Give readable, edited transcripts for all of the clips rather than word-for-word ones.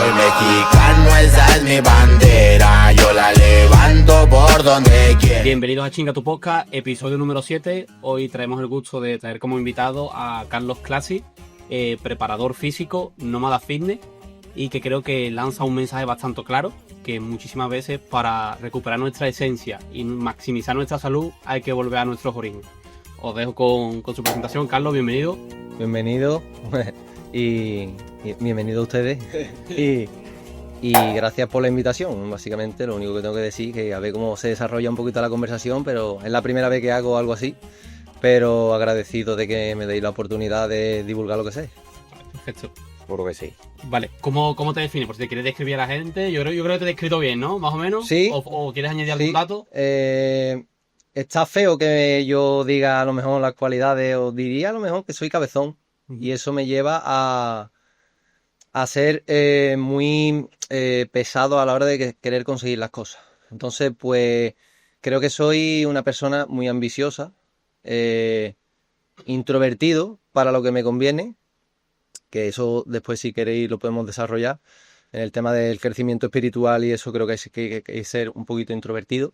soy mexicano, esa es mi bandera, yo la levanto por donde quiera. Bienvenidos a Chinga tu Podcast, episodio número 7. Hoy traemos el gusto de traer como invitado a Carlos Clasi, preparador físico, nómada fitness, y que creo que lanza un mensaje bastante claro, que muchísimas veces para recuperar nuestra esencia y maximizar nuestra salud hay que volver a nuestros orígenes. Os dejo con su presentación. Carlos, bienvenido. Bienvenido y bienvenido a ustedes y gracias por la invitación. Básicamente lo único que tengo que decir es que a ver cómo se desarrolla un poquito la conversación, pero es la primera vez que hago algo así, pero agradecido de que me deis la oportunidad de divulgar lo que sé. Perfecto. Seguro que sí. Vale, ¿cómo te defines? Por si te quieres describir a la gente, yo creo que te he descrito bien, ¿no? Más o menos. Sí. ¿O quieres añadir algún dato? Está feo que yo diga a lo mejor las cualidades, o diría a lo mejor que soy cabezón, y eso me lleva a ser muy pesado a la hora de querer conseguir las cosas. Entonces, pues creo que soy una persona muy ambiciosa, introvertido para lo que me conviene, que eso después si queréis lo podemos desarrollar. En el tema del crecimiento espiritual y eso creo que hay que ser un poquito introvertido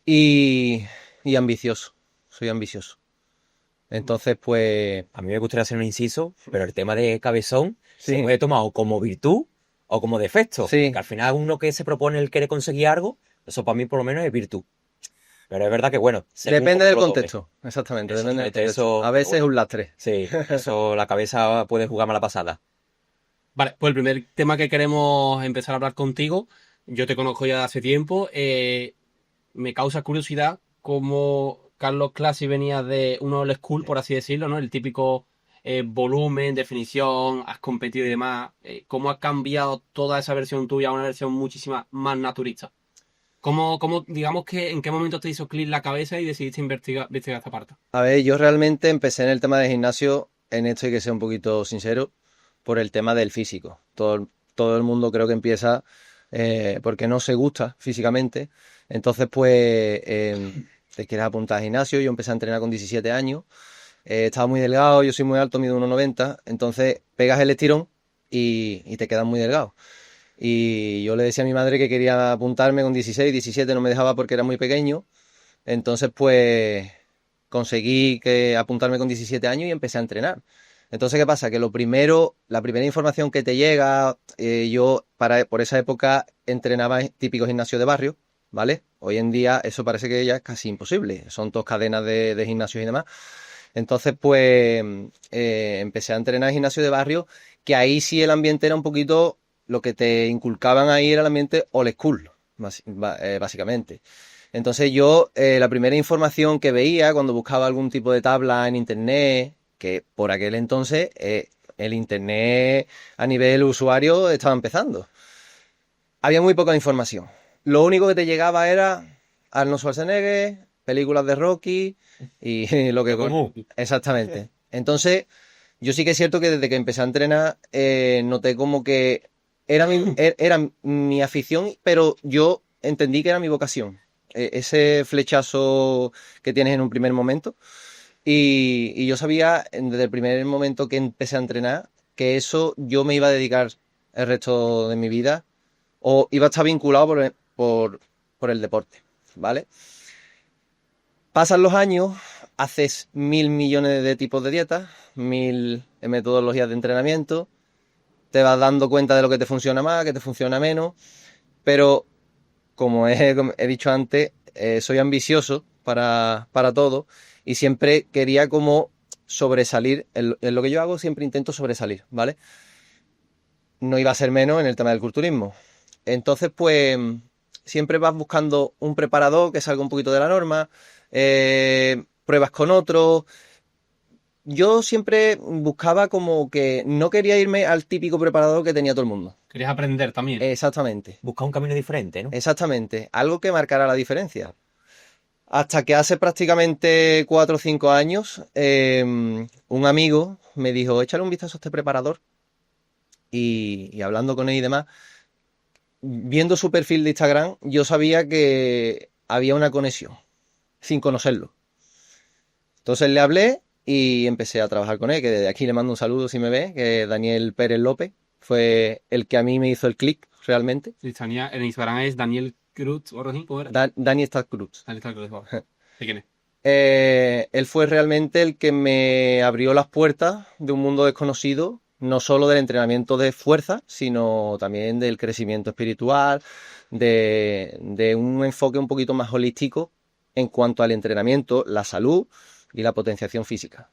y ambicioso, soy ambicioso. Entonces, pues... A mí me gustaría hacer un inciso, pero el tema de cabezón Sí. se puede tomar o como virtud o como defecto. Sí. Que al final uno que se propone el querer conseguir algo, eso para mí por lo menos es virtud. Pero es verdad que bueno... Depende del cómo lo contexto, exactamente. Eso, Depende del contexto. eso- A veces es un lastre. tomes. Sí, eso la cabeza puede jugar mala pasada. Vale, pues el primer tema que queremos empezar a hablar contigo, yo te conozco ya de hace tiempo, me causa curiosidad cómo Carlos Clasi venía de un old school, por así decirlo, ¿no? El típico volumen, definición, has competido y demás. ¿Cómo ha cambiado toda esa versión tuya a una versión muchísima más naturista? Digamos que, en qué momento te hizo clic la cabeza y decidiste investigar esta parte? A ver, yo realmente empecé en el tema del gimnasio, en esto hay que ser un poquito sincero, por el tema del físico. Todo el mundo creo que empieza porque no se gusta físicamente. Entonces, pues, te quieres apuntar al gimnasio. Yo empecé a entrenar con 17 años. Estaba muy delgado, yo soy muy alto, mido 1,90. Entonces, pegas el estirón y te quedas muy delgado. Y yo le decía a mi madre que quería apuntarme con 16, 17, no me dejaba porque era muy pequeño. Entonces, pues, conseguí apuntarme con 17 años y empecé a entrenar. Entonces, ¿qué pasa? Que la primera información que te llega, por esa época entrenaba en típico gimnasio de barrio, ¿vale? Hoy en día eso parece que ya es casi imposible, son dos cadenas de gimnasios y demás. Entonces, pues, empecé a entrenar en gimnasio de barrio, que ahí sí el ambiente era un poquito, lo que te inculcaban ahí era el ambiente old school, básicamente. Entonces yo, la primera información que veía cuando buscaba algún tipo de tabla en internet, que por aquel entonces el internet a nivel usuario estaba empezando, había muy poca información. Lo único que te llegaba era Arnold Schwarzenegger, películas de Rocky y lo que... común. Exactamente. Entonces, yo sí que es cierto que desde que empecé a entrenar noté como que era mi afición, pero yo entendí que era mi vocación. Ese flechazo que tienes en un primer momento. Y yo sabía desde el primer momento que empecé a entrenar que eso yo me iba a dedicar el resto de mi vida o iba a estar vinculado por el deporte, ¿vale? Pasan los años, haces 1.000 millones de tipos de dietas, 1.000 metodologías de entrenamiento, te vas dando cuenta de lo que te funciona más, que te funciona menos, pero como he dicho antes, soy ambicioso para todo y siempre quería como sobresalir. En lo que yo hago siempre intento sobresalir, ¿vale? No iba a ser menos en el tema del culturismo. Entonces, pues, siempre vas buscando un preparador que salga un poquito de la norma, pruebas con otro. Yo siempre buscaba como que no quería irme al típico preparador que tenía todo el mundo. ¿Querías aprender también? Exactamente. Buscar un camino diferente, ¿no? Exactamente, algo que marcara la diferencia. Hasta que hace prácticamente 4 o 5 años, un amigo me dijo, échale un vistazo a este preparador. Y hablando con él y demás, viendo su perfil de Instagram, yo sabía que había una conexión, sin conocerlo. Entonces le hablé y empecé a trabajar con él, que desde aquí le mando un saludo si me ve, que es Daniel Pérez López. fue el que a mí me hizo el clic realmente. Sí, en Instagram es Daniel Cruz, o algo así, ¿cómo era? Dani Cruz. Daniel Cruz, vamos. ¿De quién es? Él fue realmente el que me abrió las puertas de un mundo desconocido, no solo del entrenamiento de fuerza, sino también del crecimiento espiritual, de un enfoque un poquito más holístico en cuanto al entrenamiento, la salud y la potenciación física.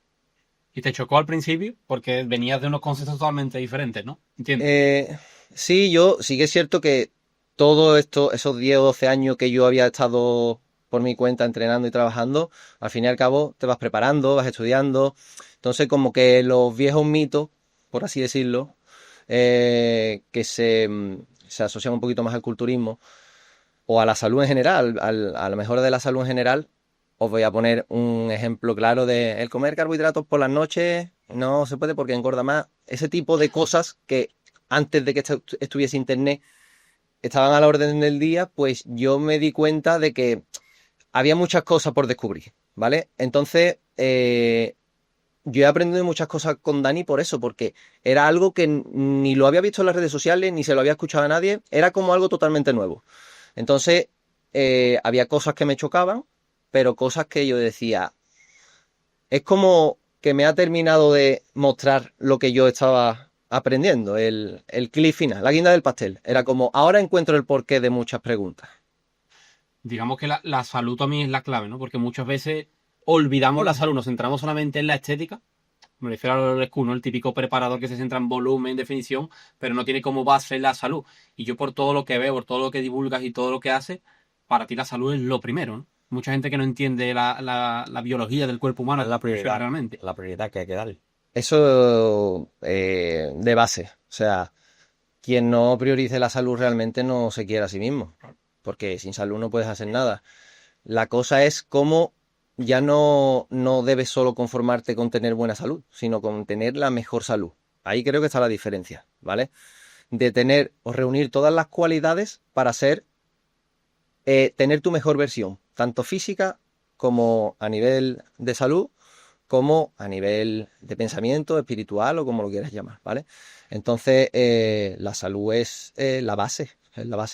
¿Y te chocó al principio? Porque venías de unos conceptos totalmente diferentes, ¿no? Entiendo. Sí, sí que es cierto que todo esto, esos 10 o 12 años que yo había estado por mi cuenta entrenando y trabajando, al fin y al cabo te vas preparando, vas estudiando. Entonces, como que los viejos mitos, por así decirlo, que se asocian un poquito más al culturismo o a la salud en general, a la mejora de la salud en general. Os voy a poner un ejemplo claro de el comer carbohidratos por las noches no se puede porque engorda más. Ese tipo de cosas que antes de que estuviese internet estaban a la orden del día, pues yo me di cuenta de que había muchas cosas por descubrir, ¿vale? Entonces, yo he aprendido muchas cosas con Dani por eso, porque era algo que ni lo había visto en las redes sociales, ni se lo había escuchado a nadie, era como algo totalmente nuevo. Entonces, había cosas que me chocaban, pero cosas que yo decía, es como que me ha terminado de mostrar lo que yo estaba aprendiendo, el clip final, la guinda del pastel. Era como, ahora encuentro el porqué de muchas preguntas. Digamos que la salud también es la clave, ¿no? Porque muchas veces olvidamos la salud, nos centramos solamente en la estética. Me refiero a lo ¿no? El típico preparador que se centra en volumen, definición, pero no tiene como base la salud. Y yo por todo lo que veo, por todo lo que divulgas y todo lo que haces, para ti la salud es lo primero, ¿no? Mucha gente que no entiende la biología del cuerpo humano. Es la prioridad, realmente. la prioridad que hay que darle. Eso de base. O sea, quien no priorice la salud realmente no se quiere a sí mismo. Porque sin salud no puedes hacer nada. La cosa es cómo ya no debes solo conformarte con tener buena salud, sino con tener la mejor salud. Ahí creo que está la diferencia, ¿vale? De tener o reunir todas las cualidades para tener tu mejor versión, tanto física como a nivel de salud, como a nivel de pensamiento, espiritual o como lo quieras llamar, ¿vale? Entonces, la salud es la base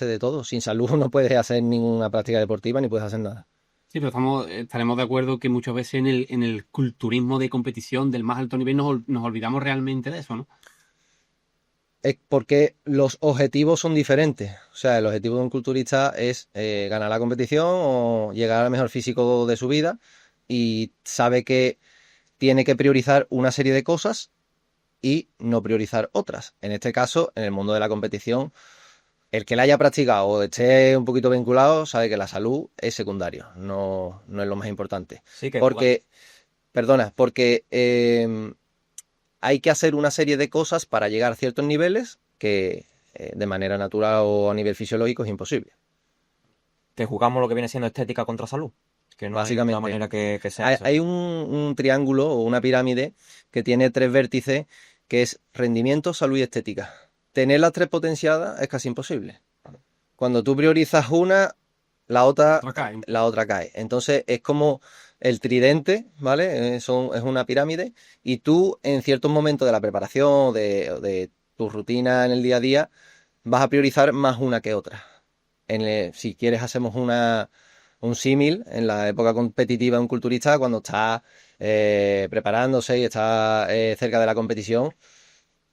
de todo. Sin salud no puedes hacer ninguna práctica deportiva ni puedes hacer nada. Sí, pero estaremos de acuerdo que muchas veces en el culturismo de competición del más alto nivel nos olvidamos realmente de eso, ¿no? Es porque los objetivos son diferentes. O sea, el objetivo de un culturista es ganar la competición o llegar al mejor físico de su vida y sabe que tiene que priorizar una serie de cosas y no priorizar otras. En este caso, en el mundo de la competición, el que la haya practicado o esté un poquito vinculado sabe que la salud es secundario, no es lo más importante. Sí, que Porque, porque hay que hacer una serie de cosas para llegar a ciertos niveles que de manera natural o a nivel fisiológico es imposible. que jugamos lo que viene siendo estética contra salud. Que no Básicamente. hay otra manera que sea Hay, eso. hay un triángulo o una pirámide que tiene 3 vértices, que es rendimiento, salud y estética. Tener las 3 potenciadas es casi imposible. Cuando tú priorizas una, la otra cae. Entonces es como el tridente, ¿vale? Es una pirámide y tú en ciertos momentos de la preparación o de tu rutina en el día a día vas a priorizar más una que otra. Si quieres hacemos un símil en la época competitiva de un culturista cuando está preparándose y está cerca de la competición.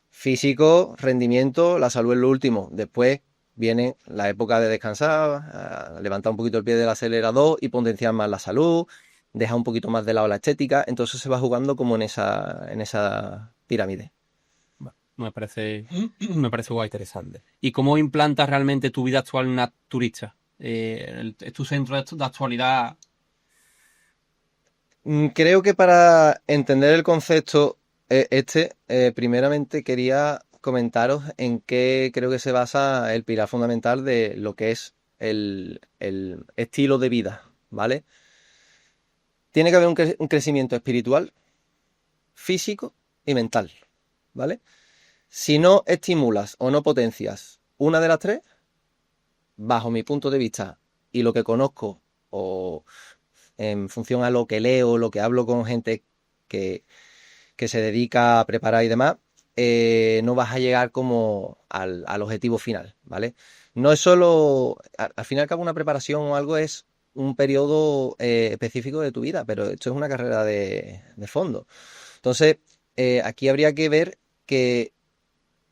Físico, rendimiento, la salud es lo último. Después viene la época de descansar, levantar un poquito el pie del acelerador y potenciar más la salud, dejar un poquito más de lado la estética. Entonces se va jugando como en esa pirámide. Me parece guay. Interesante. ¿Y cómo implantas realmente tu vida actual en naturista? ¿Es tu centro de actualidad? Creo que para entender el concepto primeramente quería comentaros en qué creo que se basa el pilar fundamental de lo que es el estilo de vida, ¿vale? Tiene que haber un crecimiento espiritual, físico y mental, ¿vale? Si no estimulas o no potencias una de las 3, bajo mi punto de vista y lo que conozco o en función a lo que leo, lo que hablo con gente que se dedica a preparar y demás, no vas a llegar como al objetivo final, ¿vale? No es solo, al fin y al cabo, una preparación o algo es un periodo específico de tu vida, pero esto es una carrera de fondo. Entonces, aquí habría que ver que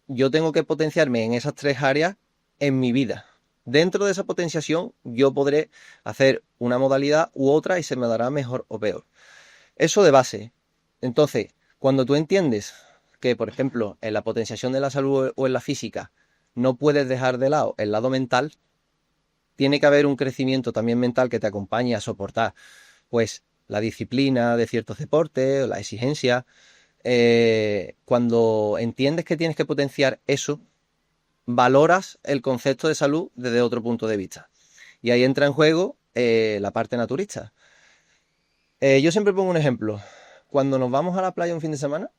yo tengo que potenciarme en esas 3 áreas en mi vida. Dentro de esa potenciación, yo podré hacer una modalidad u otra y se me dará mejor o peor. Eso de base. Entonces, cuando tú entiendes que, por ejemplo, en la potenciación de la salud o en la física, no puedes dejar de lado el lado mental, tiene que haber un crecimiento también mental que te acompañe a soportar, pues, la disciplina de ciertos deportes o la exigencia. Cuando entiendes que tienes que potenciar eso, valoras el concepto de salud desde otro punto de vista. Y ahí entra en juego la parte naturista. Yo siempre pongo un ejemplo. Cuando nos vamos a la playa un fin de semana,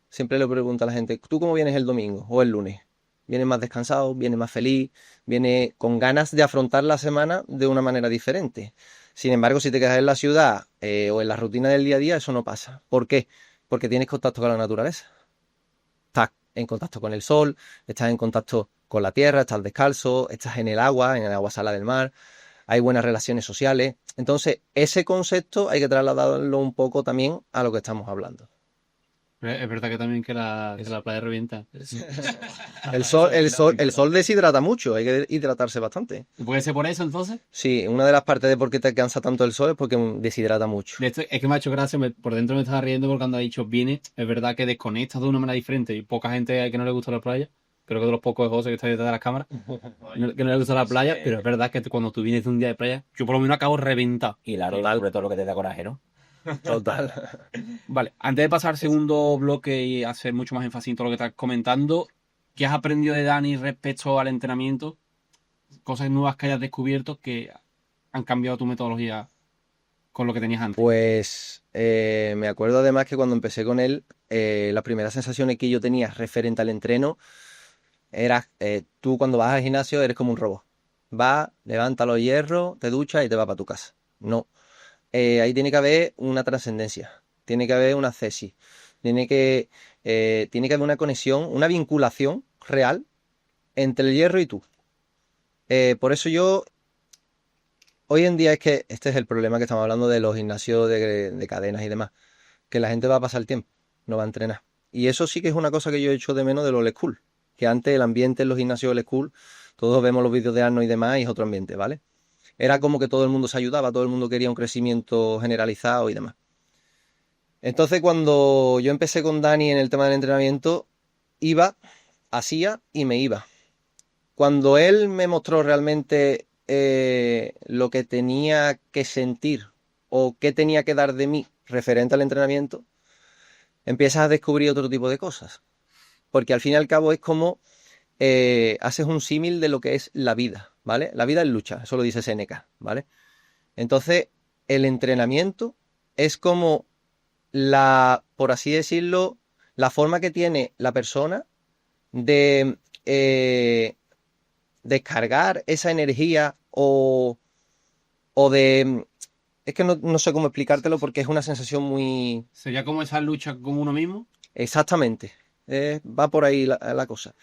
siempre le pregunto a la gente, ¿tú cómo vienes el domingo o el lunes? ¿Vienes más descansado? ¿Vienes más feliz? ¿Vienes con ganas de afrontar la semana de una manera diferente? Sin embargo, si te quedas en la ciudad o en la rutina del día a día, eso no pasa. ¿Por qué? Porque tienes contacto con la naturaleza. Estás en contacto con el sol, estás en contacto con la tierra, estás descalzo, estás en el agua salada del mar, hay buenas relaciones sociales. Entonces, ese concepto hay que trasladarlo un poco también a lo que estamos hablando. Es verdad que también que la playa revienta. El sol deshidrata mucho, hay que hidratarse bastante. ¿Puede ser por eso entonces? Sí, una de las partes de por qué te cansa tanto el sol es porque deshidrata mucho. De esto, es que me ha hecho gracia, por dentro me estaba riendo porque cuando ha dicho viene, es verdad que desconectas de una manera diferente y poca gente que no le gusta la playa. Creo que de los pocos de José que está detrás de las cámaras, que no le gusta la playa, pero es verdad que cuando tú vienes de un día de playa, yo por lo menos acabo reventado. Y claro, sobre todo lo que te da coraje, ¿no? Total. Vale, antes de pasar al segundo bloque y hacer mucho más énfasis en todo lo que estás comentando, ¿qué has aprendido de Dani respecto al entrenamiento? Cosas nuevas que hayas descubierto que han cambiado tu metodología con lo que tenías antes. Pues me acuerdo además que cuando empecé con él, las primeras sensaciones que yo tenía referente al entreno era, tú cuando vas al gimnasio eres como un robot. Vas, levantas los hierros, te duchas y te vas para tu casa. No. Ahí tiene que haber una trascendencia, tiene que haber una ascesis, tiene que haber una conexión, una vinculación real entre el hierro y tú. Por eso yo, hoy en día es que este es el problema que estamos hablando de los gimnasios de cadenas y demás, que la gente va a pasar el tiempo, no va a entrenar. Y eso sí que es una cosa que yo he hecho de menos de los old school, que antes el ambiente en los gimnasios old school, todos vemos los vídeos de Arnold y demás y es otro ambiente, ¿vale? Era como que todo el mundo se ayudaba, todo el mundo quería un crecimiento generalizado y demás. Entonces, cuando yo empecé con Dani en el tema del entrenamiento, iba, hacía y me iba. Cuando él me mostró realmente lo que tenía que sentir o qué tenía que dar de mí referente al entrenamiento, empiezas a descubrir otro tipo de cosas. Porque al fin y al cabo es como haces un símil de lo que es la vida, ¿vale? La vida es lucha, eso lo dice Séneca, ¿vale? Entonces, el entrenamiento es como por así decirlo, la forma que tiene la persona de descargar esa energía o de... Es que no sé cómo explicártelo porque es una sensación muy... ¿Sería como esa lucha con uno mismo? Exactamente, va por ahí la cosa.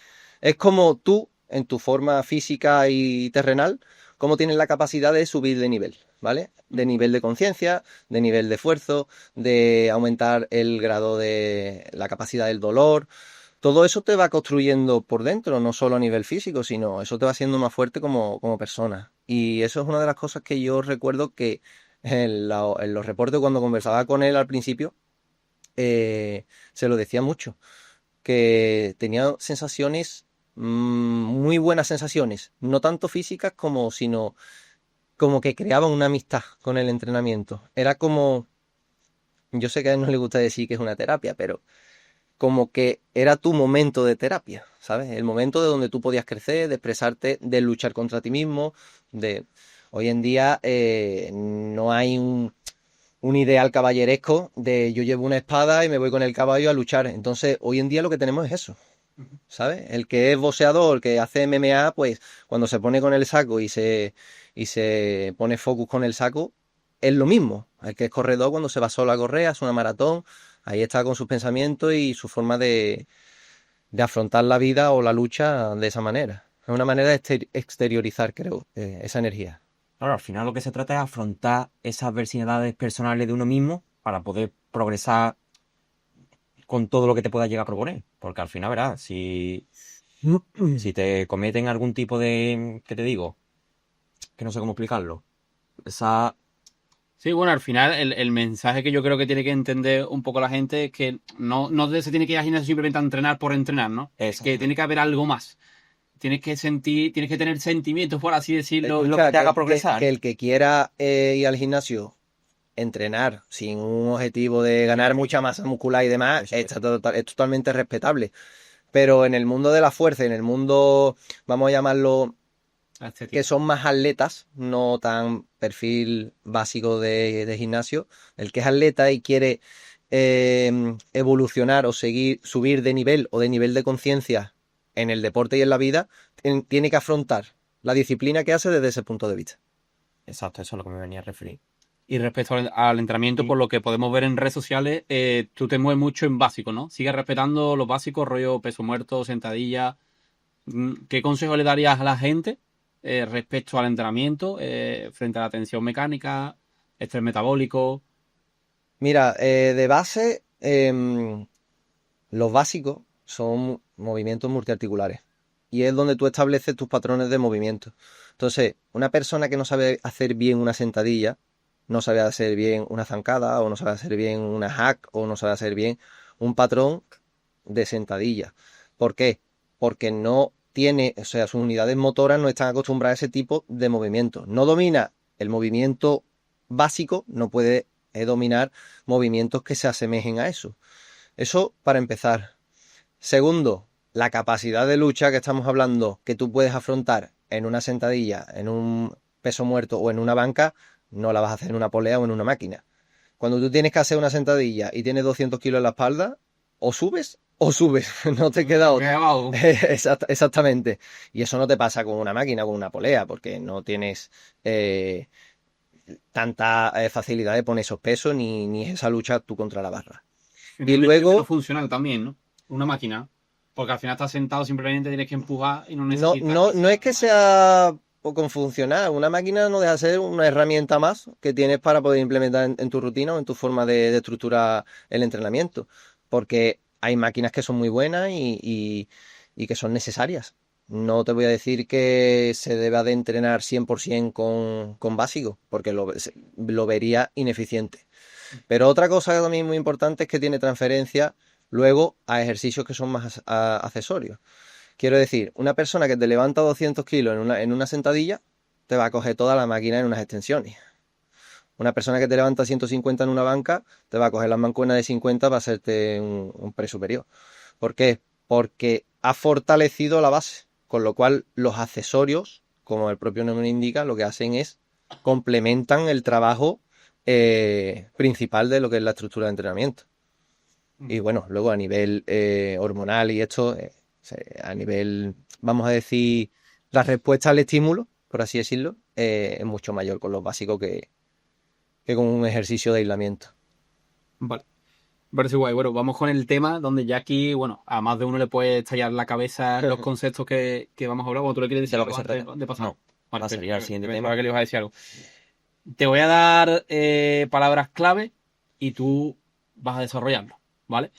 Es como tú, en tu forma física y terrenal, cómo tienes la capacidad de subir de nivel, ¿vale? De nivel de conciencia, de nivel de esfuerzo, de aumentar el grado de la capacidad del dolor. Todo eso te va construyendo por dentro, no solo a nivel físico, sino eso te va haciendo más fuerte como persona. Y eso es una de las cosas que yo recuerdo que en los reportes cuando conversaba con él al principio, se lo decía mucho, que tenía sensaciones, muy buenas sensaciones, no tanto físicas sino como que creaba una amistad con el entrenamiento. Era como, yo sé que a él no le gusta decir que es una terapia, pero como que era tu momento de terapia, ¿sabes? El momento de donde tú podías crecer, de expresarte, de luchar contra ti mismo, Hoy en día no hay un ideal caballeresco de yo llevo una espada y me voy con el caballo a luchar. Entonces, hoy en día lo que tenemos es eso, ¿sabes? El que es boxeador, el que hace MMA, pues cuando se pone con el saco y se pone focus con el saco, es lo mismo. El que es corredor, cuando se va solo a correr, hace una maratón, ahí está con sus pensamientos y su forma de de afrontar la vida o la lucha de esa manera. Es una manera de exteriorizar, creo, esa energía. Claro, al final lo que se trata es afrontar esas adversidades personales de uno mismo para poder progresar con todo lo que te pueda llegar a proponer. Porque al final, verás, si te cometen algún tipo de, ¿qué te digo? Que no sé cómo explicarlo. Esa... Sí, bueno, al final el mensaje que yo creo que tiene que entender un poco la gente es que no se tiene que ir al gimnasio simplemente a entrenar por entrenar, ¿no? Es que tiene que haber algo más. Tienes que tener sentimientos, por así decirlo, Escucha, lo que te haga progresar. que el que quiera ir al gimnasio, entrenar sin un objetivo de ganar mucha masa muscular y demás, es totalmente respetable. Pero en el mundo de la fuerza, en el mundo, vamos a llamarlo, que son más atletas, no tan perfil básico de gimnasio, el que es atleta y quiere evolucionar o subir de nivel o de nivel de conciencia en el deporte y en la vida, tiene que afrontar la disciplina que hace desde ese punto de vista. Exacto, eso es lo que me venía a referir. Y respecto al entrenamiento, por lo que podemos ver en redes sociales, tú te mueves mucho en básico, ¿no? Sigues respetando los básicos, rollo peso muerto, sentadilla. ¿Qué consejo le darías a la gente respecto al entrenamiento, frente a la tensión mecánica, estrés metabólico? Mira, de base, los básicos son movimientos multiarticulares y es donde tú estableces tus patrones de movimiento. Entonces, una persona que no sabe hacer bien una sentadilla, no sabe hacer bien una zancada, o no sabe hacer bien una hack, o no sabe hacer bien un patrón de sentadilla. ¿Por qué? Porque no tiene, o sea, sus unidades motoras no están acostumbradas a ese tipo de movimiento. No domina el movimiento básico, no puede dominar movimientos que se asemejen a eso. Eso para empezar. Segundo, la capacidad de lucha que estamos hablando, que tú puedes afrontar en una sentadilla, en un peso muerto o en una banca, no la vas a hacer en una polea o en una máquina. Cuando tú tienes que hacer una sentadilla y tienes 200 kilos en la espalda, o subes, no te queda otra. Exactamente. Y eso no te pasa con una máquina o con una polea, porque no tienes tanta facilidad de poner esos pesos ni esa lucha tú contra la barra. Y luego funcional también, ¿no? Una máquina. Porque al final estás sentado, simplemente tienes que empujar y no necesitas... No es que sea poco funcional. Una máquina no deja de ser una herramienta más que tienes para poder implementar en tu rutina o en tu forma de estructurar el entrenamiento. Porque hay máquinas que son muy buenas y que son necesarias. No te voy a decir que se deba de entrenar 100% con básico, porque lo vería ineficiente. Pero otra cosa también muy importante es que tiene transferencia luego a ejercicios que son más accesorios. Quiero decir, una persona que te levanta 200 kilos en una sentadilla, te va a coger toda la máquina en unas extensiones. Una persona que te levanta 150 en una banca, te va a coger las mancuernas de 50 para hacerte un press superior. ¿Por qué? Porque ha fortalecido la base, con lo cual los accesorios, como el propio nombre indica, lo que hacen es complementan el trabajo principal de lo que es la estructura de entrenamiento. Y bueno, luego a nivel hormonal y esto, a nivel, vamos a decir, la respuesta al estímulo, por así decirlo, es mucho mayor con los básicos que con un ejercicio de aislamiento. Vale. Parece guay. Bueno, vamos con el tema donde ya aquí, bueno, a más de uno le puede estallar la cabeza los conceptos que vamos a hablar. Cuando tú le quieres decir De lo que algo se antes trata. de pasar. No, Vale, sería el siguiente tema. Pensaba que le ibas a decir algo. Te voy a dar palabras clave y tú vas a desarrollarlo, ¿vale?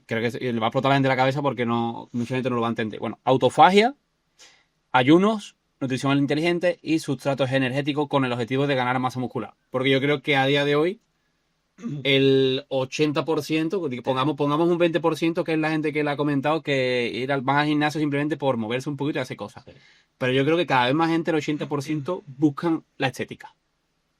Creo que le va a explotar la gente la cabeza porque mucha gente no lo va a entender. Bueno, autofagia, ayunos, nutrición inteligente y sustratos energéticos con el objetivo de ganar masa muscular. Porque yo creo que a día de hoy el 80%, pongamos un 20%, que es la gente que le ha comentado que van al gimnasio simplemente por moverse un poquito y hacer cosas. Pero yo creo que cada vez más gente, el 80%, buscan la estética.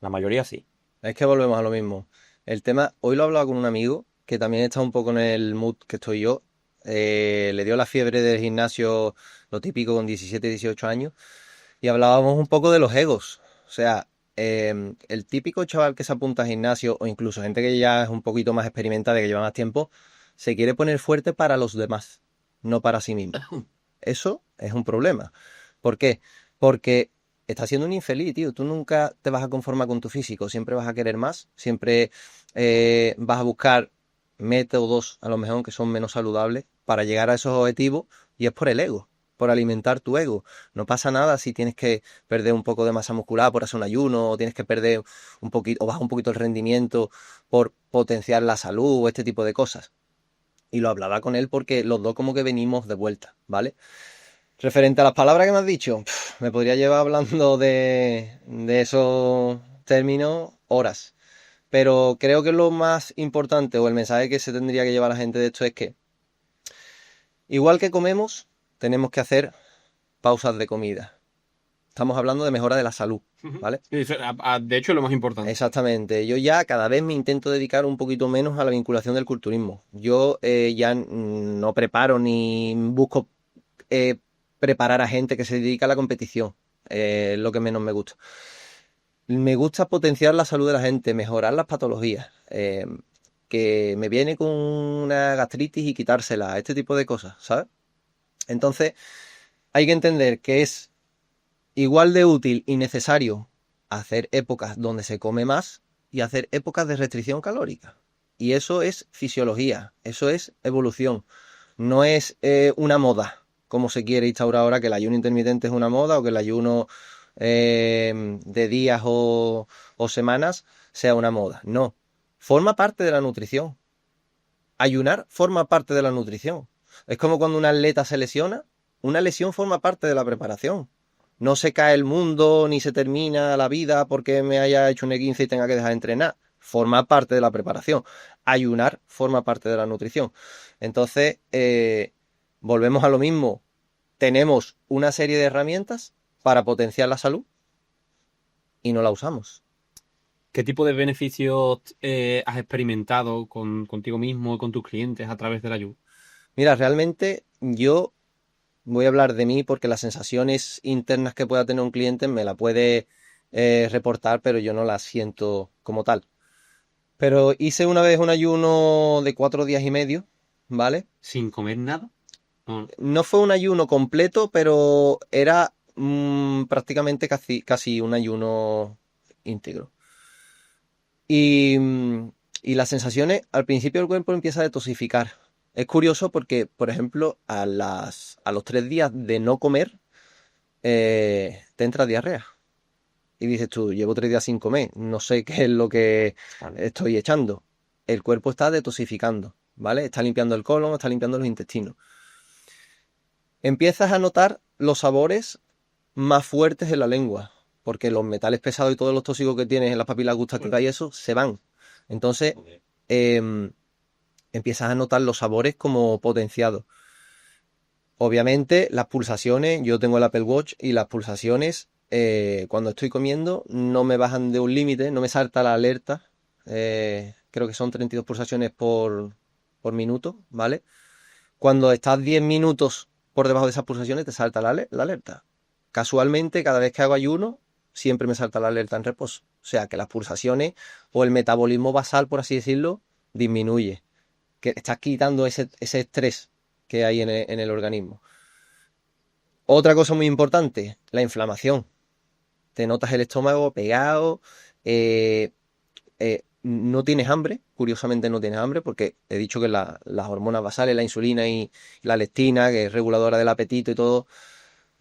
La mayoría sí. Es que volvemos a lo mismo. El tema, hoy lo he hablado con un amigo que también está un poco en el mood que estoy yo. Le dio la fiebre del gimnasio, lo típico con 17, 18 años, y hablábamos un poco de los egos. O sea, el típico chaval que se apunta al gimnasio, o incluso gente que ya es un poquito más experimentada, que lleva más tiempo, se quiere poner fuerte para los demás, no para sí mismo. Eso es un problema. ¿Por qué? Porque estás siendo un infeliz, tío. Tú nunca te vas a conformar con tu físico. Siempre vas a querer más. Siempre vas a buscar métodos, a lo mejor, que son menos saludables para llegar a esos objetivos y es por el ego, por alimentar tu ego. No pasa nada si tienes que perder un poco de masa muscular por hacer un ayuno, o tienes que perder un poquito, o bajar un poquito el rendimiento por potenciar la salud o este tipo de cosas. Y lo hablaba con él porque los dos como que venimos de vuelta, ¿vale? Referente a las palabras que me has dicho, me podría llevar hablando de esos términos horas. Pero creo que lo más importante o el mensaje que se tendría que llevar a la gente de esto es que, igual que comemos, tenemos que hacer pausas de comida. Estamos hablando de mejora de la salud, ¿vale? De hecho, es lo más importante. Exactamente. Yo ya cada vez me intento dedicar un poquito menos a la vinculación del culturismo. Yo ya no preparo ni busco preparar a gente que se dedica a la competición. Es lo que menos me gusta. Me gusta potenciar la salud de la gente, mejorar las patologías. Que me viene con una gastritis y quitársela, este tipo de cosas, ¿sabes? Entonces, hay que entender que es igual de útil y necesario hacer épocas donde se come más y hacer épocas de restricción calórica. Y eso es fisiología, eso es evolución. No es una moda, como se quiere instaurar ahora, que el ayuno intermitente es una moda o que el ayuno de días o semanas sea una moda. No, forma parte de la nutrición. Ayunar forma parte de la nutrición. Es como cuando un atleta se lesiona, una lesión forma parte de la preparación. No se cae el mundo ni se termina la vida porque me haya hecho un E15 y tenga que dejar de entrenar. Forma parte de la preparación. Ayunar forma parte de la nutrición. Entonces, volvemos a lo mismo. Tenemos una serie de herramientas para potenciar la salud y no la usamos. ¿Qué tipo de beneficios has experimentado contigo mismo y con tus clientes a través del ayuno? Mira, realmente yo voy a hablar de mí porque las sensaciones internas que pueda tener un cliente me la puede reportar, pero yo no las siento como tal. Pero hice una vez un ayuno de 4 días y medio, ¿vale? ¿Sin comer nada? No. No fue un ayuno completo, pero era prácticamente casi un ayuno íntegro. Y las sensaciones, al principio el cuerpo empieza a detoxificar. Es curioso porque, por ejemplo, a los 3 días de no comer, te entra diarrea. Y dices tú, llevo 3 días sin comer, no sé qué es lo que estoy echando. El cuerpo está detoxificando, ¿vale? Está limpiando el colon, está limpiando los intestinos. Empiezas a notar los sabores más fuertes en la lengua, porque los metales pesados y todos los tóxicos que tienes en las papilas gustativas y eso se van. Entonces, empiezas a notar los sabores como potenciados. Obviamente, las pulsaciones, yo tengo el Apple Watch y las pulsaciones, cuando estoy comiendo, no me bajan de un límite, no me salta la alerta. Creo que son 32 pulsaciones por minuto, ¿vale? Cuando estás 10 minutos por debajo de esas pulsaciones, te salta la alerta. Casualmente, cada vez que hago ayuno, siempre me salta la alerta en reposo. O sea, que las pulsaciones o el metabolismo basal, por así decirlo, disminuye. Que estás quitando ese estrés que hay en el organismo. Otra cosa muy importante, la inflamación. Te notas el estómago pegado, no tienes hambre, curiosamente no tienes hambre, porque he dicho que las hormonas basales, la insulina y la leptina, que es reguladora del apetito y todo,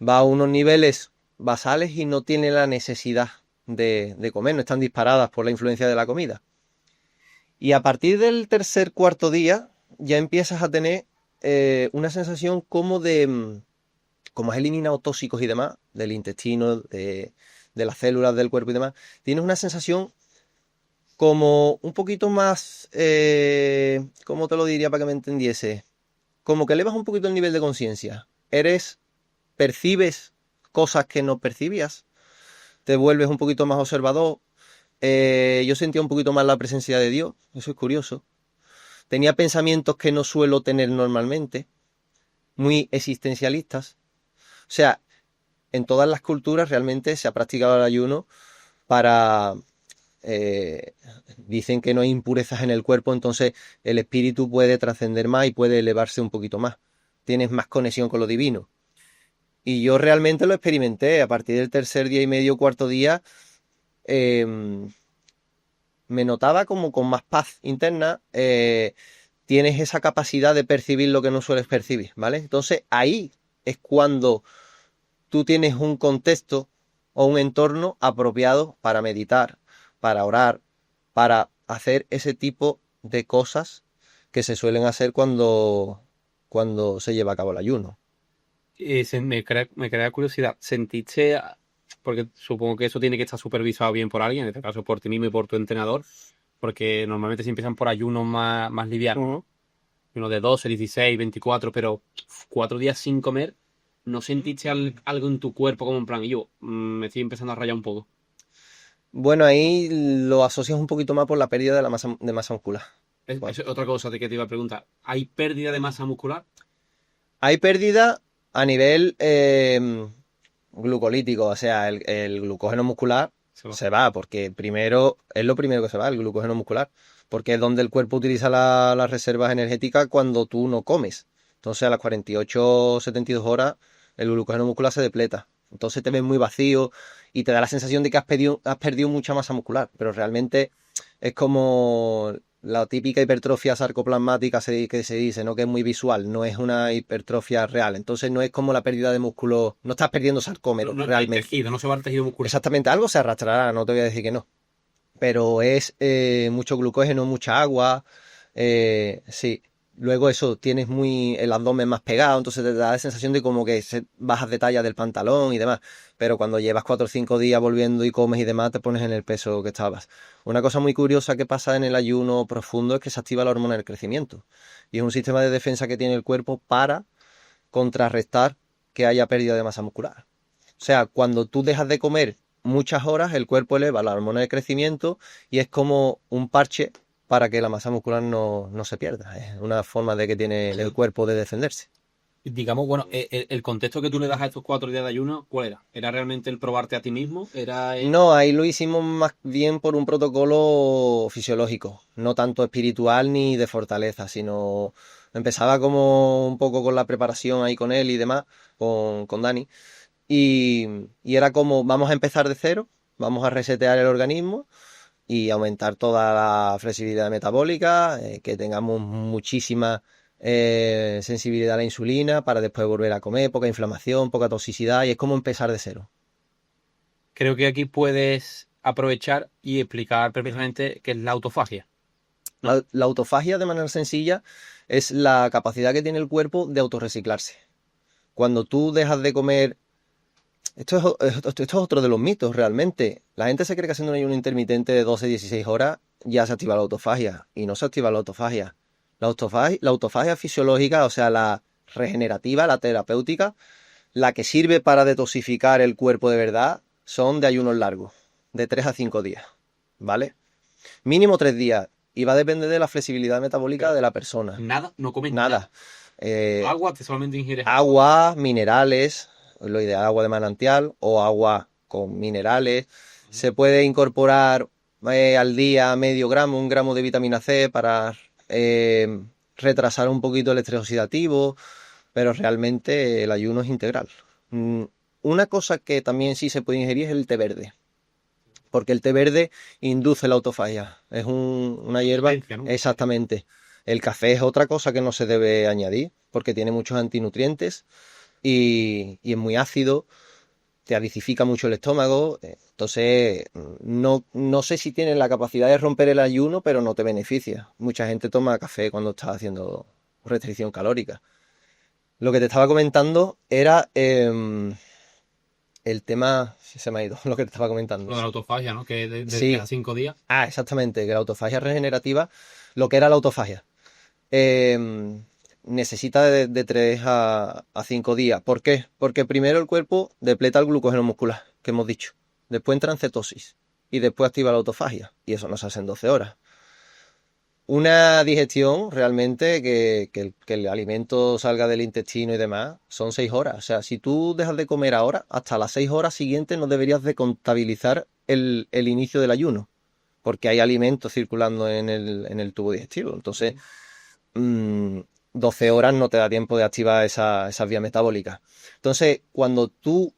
va a unos niveles basales y no tiene la necesidad de comer, no están disparadas por la influencia de la comida. Y a partir del tercer, cuarto día, ya empiezas a tener una sensación como como has eliminado tóxicos y demás, del intestino, de las células del cuerpo y demás, tienes una sensación como un poquito más, ¿cómo te lo diría para que me entendiese? Como que elevas un poquito el nivel de conciencia. Percibes cosas que no percibías, te vuelves un poquito más observador. Yo sentía un poquito más la presencia de Dios, eso es curioso. Tenía pensamientos que no suelo tener normalmente, muy existencialistas. O sea, en todas las culturas realmente se ha practicado el ayuno para... dicen que no hay impurezas en el cuerpo, entonces el espíritu puede trascender más y puede elevarse un poquito más. Tienes más conexión con lo divino. Y yo realmente lo experimenté. A partir del tercer día y medio, cuarto día, me notaba como con más paz interna. tienes esa capacidad de percibir lo que no sueles percibir, ¿vale? Entonces ahí es cuando tú tienes un contexto o un entorno apropiado para meditar, para orar, para hacer ese tipo de cosas que se suelen hacer cuando se lleva a cabo el ayuno. Me crea curiosidad. ¿Sentiste, porque supongo que eso tiene que estar supervisado bien por alguien, en este caso por ti mismo y por tu entrenador, porque normalmente se empiezan por ayunos más livianos, uno de 12, 16, 24, pero 4 días sin comer, ¿no sentiste algo en tu cuerpo como en plan, yo me estoy empezando a rayar un poco? Bueno, ahí lo asocias un poquito más por la pérdida de masa muscular. Bueno, Es otra cosa de que te iba a preguntar. ¿Hay pérdida de masa muscular? hay pérdida a nivel glucolítico, o sea, el glucógeno muscular Se va. se va, porque primero es lo primero que se va, el glucógeno muscular, porque es donde el cuerpo utiliza las reservas energéticas cuando tú no comes. Entonces a las 48, 72 horas el glucógeno muscular se depleta. Entonces te ves muy vacío y te da la sensación de que has perdido mucha masa muscular, pero realmente es como la típica hipertrofia sarcoplasmática que se dice, ¿no? Que es muy visual, no es una hipertrofia real. Entonces no es como la pérdida de músculo, no estás perdiendo sarcómeros No, el realmente. tejido, no se va el tejido muscular. Exactamente, algo se arrastrará, no te voy a decir que no. Pero es mucho glucógeno, mucha agua. Sí. Luego eso, tienes muy el abdomen más pegado, entonces te da la sensación de como que bajas de talla del pantalón y demás. Pero cuando llevas 4 o 5 días volviendo y comes y demás, te pones en el peso que estabas. Una cosa muy curiosa que pasa en el ayuno profundo es que se activa la hormona del crecimiento. Y es un sistema de defensa que tiene el cuerpo para contrarrestar que haya pérdida de masa muscular. O sea, cuando tú dejas de comer muchas horas, el cuerpo eleva la hormona de crecimiento y es como un parche para que la masa muscular no se pierda. Es una forma de que tiene el cuerpo de defenderse. Digamos, bueno, el contexto que tú le das a estos 4 días de ayuno, ¿cuál era? ¿Era realmente el probarte a ti mismo? No, ahí lo hicimos más bien por un protocolo fisiológico, no tanto espiritual ni de fortaleza, sino empezaba como un poco con la preparación ahí con él y demás, con Dani. Y era como, vamos a empezar de cero, vamos a resetear el organismo y aumentar toda la flexibilidad metabólica, que tengamos muchísima sensibilidad a la insulina para después volver a comer, poca inflamación, poca toxicidad, y es como empezar de cero. Creo que aquí puedes aprovechar y explicar perfectamente qué es la autofagia. La autofagia, de manera sencilla, es la capacidad que tiene el cuerpo de autorreciclarse. Cuando tú dejas de comer. Esto es otro de los mitos, realmente. La gente se cree que haciendo un ayuno intermitente de 12-16 horas ya se activa la autofagia. Y no se activa la autofagia. La autofagia fisiológica, o sea, la regenerativa, la terapéutica, la que sirve para detoxificar el cuerpo de verdad, son de ayunos largos, de 3 a 5 días. ¿Vale? Mínimo 3 días. Y va a depender de la flexibilidad metabólica de la persona. Nada, no comes Nada. nada. Agua, te solamente ingieres Agua, minerales, lo ideal agua de manantial o agua con minerales. Se puede incorporar al día medio gramo, 1 gramo de vitamina C para retrasar un poquito el estrés oxidativo, pero realmente el ayuno es integral. Una cosa que también sí se puede ingerir es el té verde, porque el té verde induce la autofagia. Es una hierba. ¿no? Exactamente. El café es otra cosa que no se debe añadir, porque tiene muchos antinutrientes y es muy ácido, te acidifica mucho el estómago. Entonces, no sé si tiene la capacidad de romper el ayuno, pero no te beneficia. Mucha gente toma café cuando está haciendo restricción calórica. Lo que te estaba comentando era el tema. Se me ha ido lo que te estaba comentando. Lo de la autofagia, ¿no? Que Sí. cada 5 días. Ah, exactamente, que la autofagia regenerativa, lo que era la autofagia, necesita de 3 a 5 días. ¿Por qué? Porque primero el cuerpo depleta el glucógeno muscular, que hemos dicho. Después entra en cetosis y después activa la autofagia. Y eso nos hace en 12 horas. Una digestión realmente que el alimento salga del intestino y demás son 6 horas. O sea, si tú dejas de comer ahora, hasta las 6 horas siguientes no deberías de contabilizar el inicio del ayuno, porque hay alimentos circulando en el tubo digestivo. Entonces, 12 horas no te da tiempo de activar esas vías metabólicas. Entonces, cuando tú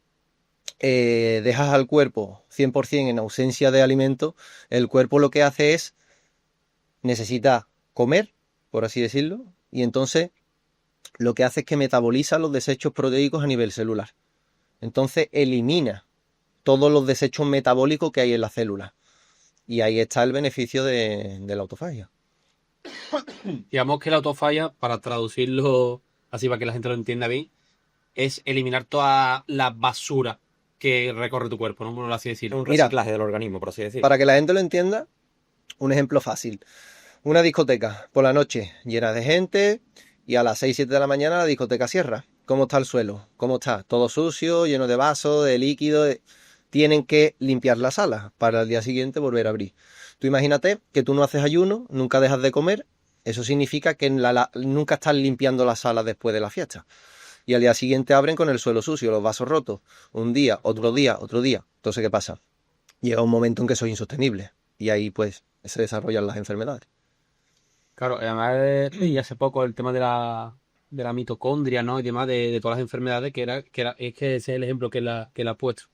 dejas al cuerpo 100% en ausencia de alimento, el cuerpo lo que hace es necesita comer por así decirlo, y entonces lo que hace es que metaboliza los desechos proteicos a nivel celular. Entonces elimina todos los desechos metabólicos que hay en la célula. Y ahí está el beneficio de la autofagia. Digamos que la autofagia, para traducirlo así para que la gente lo entienda bien, es eliminar toda la basura que recorre tu cuerpo, ¿no? Por así decirlo. Un Mira, reciclaje del organismo, por así decirlo. Para que la gente lo entienda, un ejemplo fácil. Una discoteca por la noche llena de gente y a las 6, 7 de la mañana la discoteca cierra. ¿Cómo está el suelo? ¿Cómo está? Todo sucio, lleno de vasos, de líquido. Tienen que limpiar la sala para el día siguiente volver a abrir. Tú imagínate que tú no haces ayuno, nunca dejas de comer. Eso significa que nunca estás limpiando la sala después de la fiesta. Y al día siguiente abren con el suelo sucio, los vasos rotos. Un día, otro día, otro día. Entonces, ¿qué pasa? Llega un momento en que eso es insostenible. Y ahí, pues, se desarrollan las enfermedades. Claro, además, y hace poco el tema de la mitocondria, ¿no? Y demás, de todas las enfermedades, es que ese es el ejemplo que la ha puesto.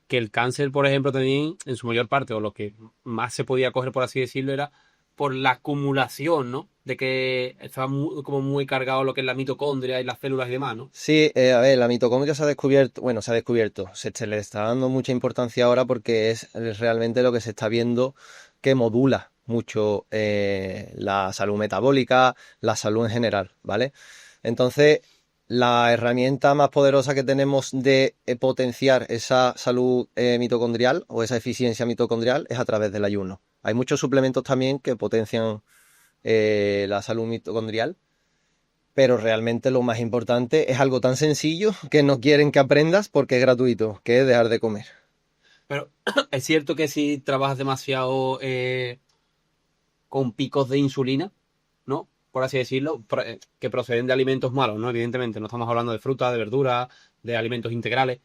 Que el cáncer, por ejemplo, también, en su mayor parte, o lo que más se podía coger, por así decirlo, era por la acumulación, ¿no? De que estaba como muy cargado lo que es la mitocondria y las células y demás, ¿no? Sí, a ver, la mitocondria se ha descubierto, se le está dando mucha importancia ahora porque es realmente lo que se está viendo que modula mucho la salud metabólica, la salud en general, ¿vale? Entonces, la herramienta más poderosa que tenemos de potenciar esa salud mitocondrial o esa eficiencia mitocondrial es a través del ayuno. Hay muchos suplementos también que potencian la salud mitocondrial, pero realmente lo más importante es algo tan sencillo que no quieren que aprendas porque es gratuito, que es dejar de comer. Pero es cierto que si trabajas demasiado con picos de insulina, ¿no? Por así decirlo, que proceden de alimentos malos, ¿no? Evidentemente, no estamos hablando de fruta, de verdura, de alimentos integrales.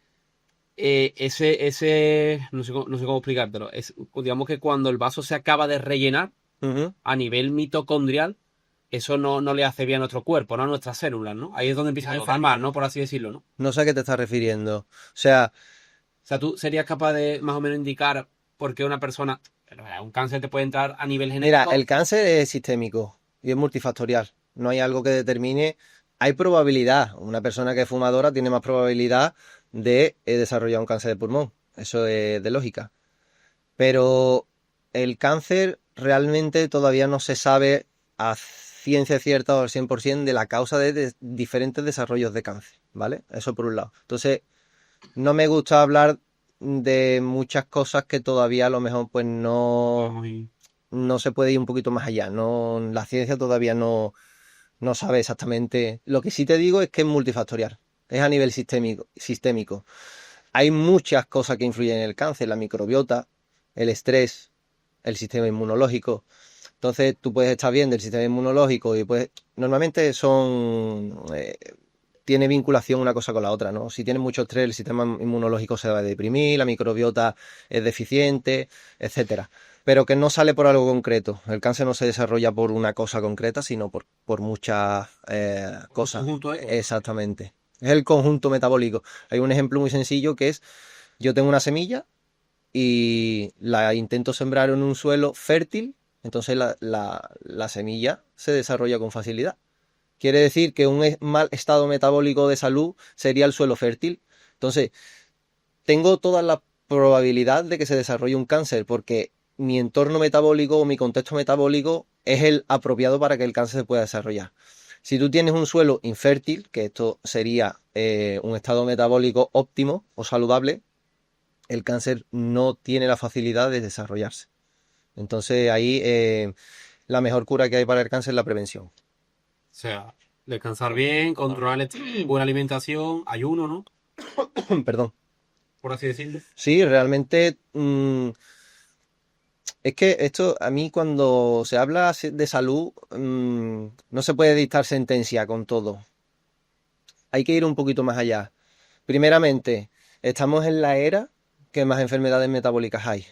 No sé cómo explicártelo. Digamos que cuando el vaso se acaba de rellenar, a nivel mitocondrial, eso no le hace bien a nuestro cuerpo, ¿no? A nuestras células, ¿no? Ahí es donde empiezan a enfermar, ¿no? Por así decirlo, ¿no? No sé a qué te estás refiriendo. O sea, O sea, tú serías capaz de más o menos indicar por qué una persona, un cáncer te puede entrar a nivel mira, genético. el cáncer es sistémico y es multifactorial. No hay algo que determine. Hay probabilidad. Una persona que es fumadora tiene más probabilidad de desarrollar un cáncer de pulmón. Eso es de lógica. Pero el cáncer realmente todavía no se sabe a ciencia cierta o al 100% de la causa de diferentes desarrollos de cáncer, ¿vale? Eso por un lado. Entonces, no me gusta hablar de muchas cosas que todavía a lo mejor pues no se puede ir un poquito más allá. No, la ciencia todavía no sabe exactamente. Lo que sí te digo es que es multifactorial. Es a nivel sistémico. Hay muchas cosas que influyen en el cáncer, la microbiota, el estrés, el sistema inmunológico. Entonces tú puedes estar bien del sistema inmunológico y pues normalmente tiene vinculación una cosa con la otra, ¿no? Si tienes mucho estrés, el sistema inmunológico se va a deprimir, la microbiota es deficiente, etcétera. Pero que no sale por algo concreto. El cáncer no se desarrolla por una cosa concreta, sino por muchas cosas. Exactamente. Es el conjunto metabólico. Hay un ejemplo muy sencillo que es, yo tengo una semilla y la intento sembrar en un suelo fértil, entonces la semilla se desarrolla con facilidad. Quiere decir que un mal estado metabólico de salud sería el suelo fértil. Entonces, tengo toda la probabilidad de que se desarrolle un cáncer porque mi entorno metabólico o mi contexto metabólico es el apropiado para que el cáncer se pueda desarrollar. Si tú tienes un suelo infértil, que esto sería un estado metabólico óptimo o saludable, el cáncer no tiene la facilidad de desarrollarse. Entonces ahí la mejor cura que hay para el cáncer es la prevención. O sea, descansar bien, controlar el estrés, buena alimentación, ayuno, ¿no? Perdón. Por así decirlo. Sí, realmente es que esto a mí cuando se habla de salud no se puede dictar sentencia con todo. Hay que ir un poquito más allá. Primeramente, estamos en la era que más enfermedades metabólicas hay.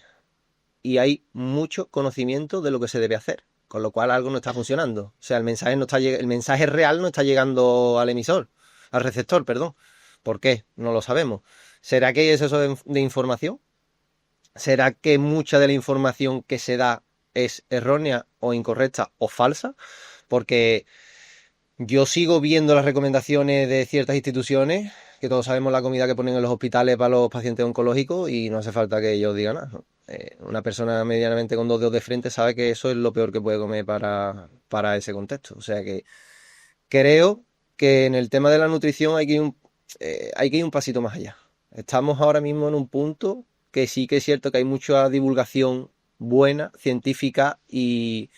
Y hay mucho conocimiento de lo que se debe hacer, con lo cual algo no está funcionando. O sea, el mensaje real no está llegando al emisor, al receptor, perdón. ¿Por qué? No lo sabemos. ¿Será que hay exceso de información? ¿Será que mucha de la información que se da es errónea o incorrecta o falsa? porque yo sigo viendo las recomendaciones de ciertas instituciones, que todos sabemos la comida que ponen en los hospitales para los pacientes oncológicos y no hace falta que ellos digan nada, ¿no? Una persona medianamente con 2 dedos de frente sabe que eso es lo peor que puede comer para ese contexto. O sea que creo que en el tema de la nutrición hay que ir un pasito más allá. Estamos ahora mismo en un punto que sí que es cierto que hay mucha divulgación buena, científica y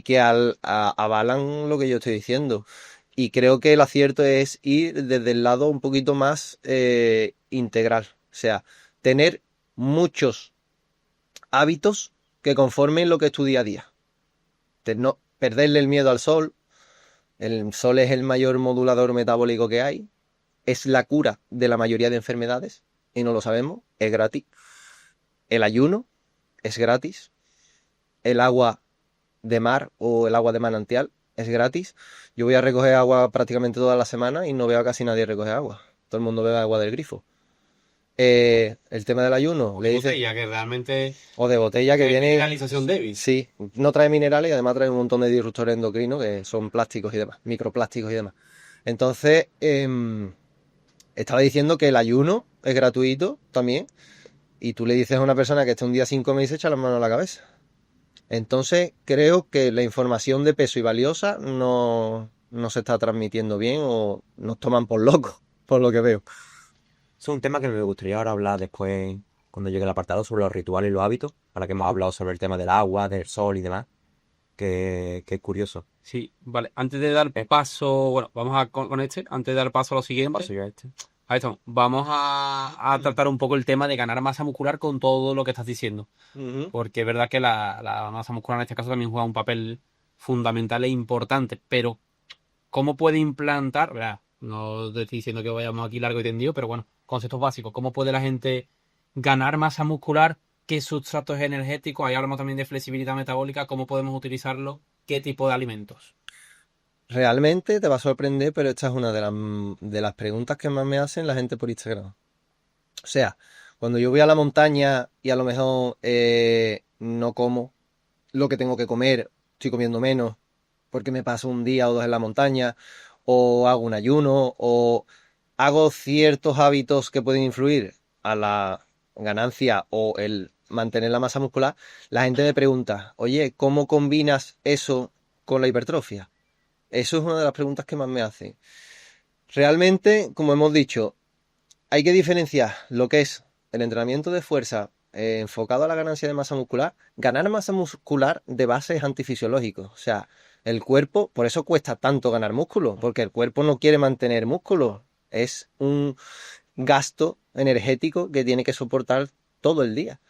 que avalan lo que yo estoy diciendo. Y creo que el acierto es ir desde el lado un poquito más integral. O sea, tener muchos hábitos que conformen lo que es tu día a día. No perderle el miedo al sol. El sol es el mayor modulador metabólico que hay. Es la cura de la mayoría de enfermedades. Y no lo sabemos. Es gratis. El ayuno es gratis. El agua de mar o el agua de manantial es gratis. Yo voy a recoger agua prácticamente toda la semana y no veo a casi nadie recoger agua. Todo el mundo bebe agua del grifo. El tema del ayuno, le dices, Botella, que realmente o de botella que es viene, mineralización débil. sí, no trae minerales y además trae un montón de disruptores endocrinos que son plásticos y demás, microplásticos y demás. Entonces, estaba diciendo que el ayuno es gratuito también y tú le dices a una persona que esté un día sin comer y se echa las manos a la cabeza. Entonces creo que la información de peso y valiosa no se está transmitiendo bien o nos toman por locos, por lo que veo. Eso es un tema que me gustaría ahora hablar después, cuando llegue el apartado, sobre los rituales y los hábitos, ahora que hemos hablado sobre el tema del agua, del sol y demás, que es curioso. Sí, vale. Antes de dar paso, bueno, vamos a con este, antes de dar paso a lo siguiente. Paso yo a este. Ahí estamos. Vamos a tratar un poco el tema de ganar masa muscular con todo lo que estás diciendo. Porque es verdad que la masa muscular en este caso también juega un papel fundamental e importante. Pero, ¿cómo puede implantar? Verá, no te estoy diciendo que vayamos aquí largo y tendido, pero bueno, conceptos básicos. ¿Cómo puede la gente ganar masa muscular? ¿Qué sustratos energéticos? Ahí hablamos también de flexibilidad metabólica. ¿Cómo podemos utilizarlo? ¿Qué tipo de alimentos? Realmente te va a sorprender, pero esta es una de las preguntas que más me hacen la gente por Instagram. O sea, cuando yo voy a la montaña y a lo mejor no como lo que tengo que comer, estoy comiendo menos porque me paso un día o 2 en la montaña, o hago un ayuno, o hago ciertos hábitos que pueden influir a la ganancia o el mantener la masa muscular, la gente me pregunta, oye, ¿cómo combinas eso con la hipertrofia? Eso es una de las preguntas que más me hacen. Realmente, como hemos dicho, hay que diferenciar lo que es el entrenamiento de fuerza enfocado a la ganancia de masa muscular. Ganar masa muscular de base es antifisiológico. O sea, el cuerpo, por eso cuesta tanto ganar músculo, porque el cuerpo no quiere mantener músculo. Es un gasto energético que tiene que soportar todo el día.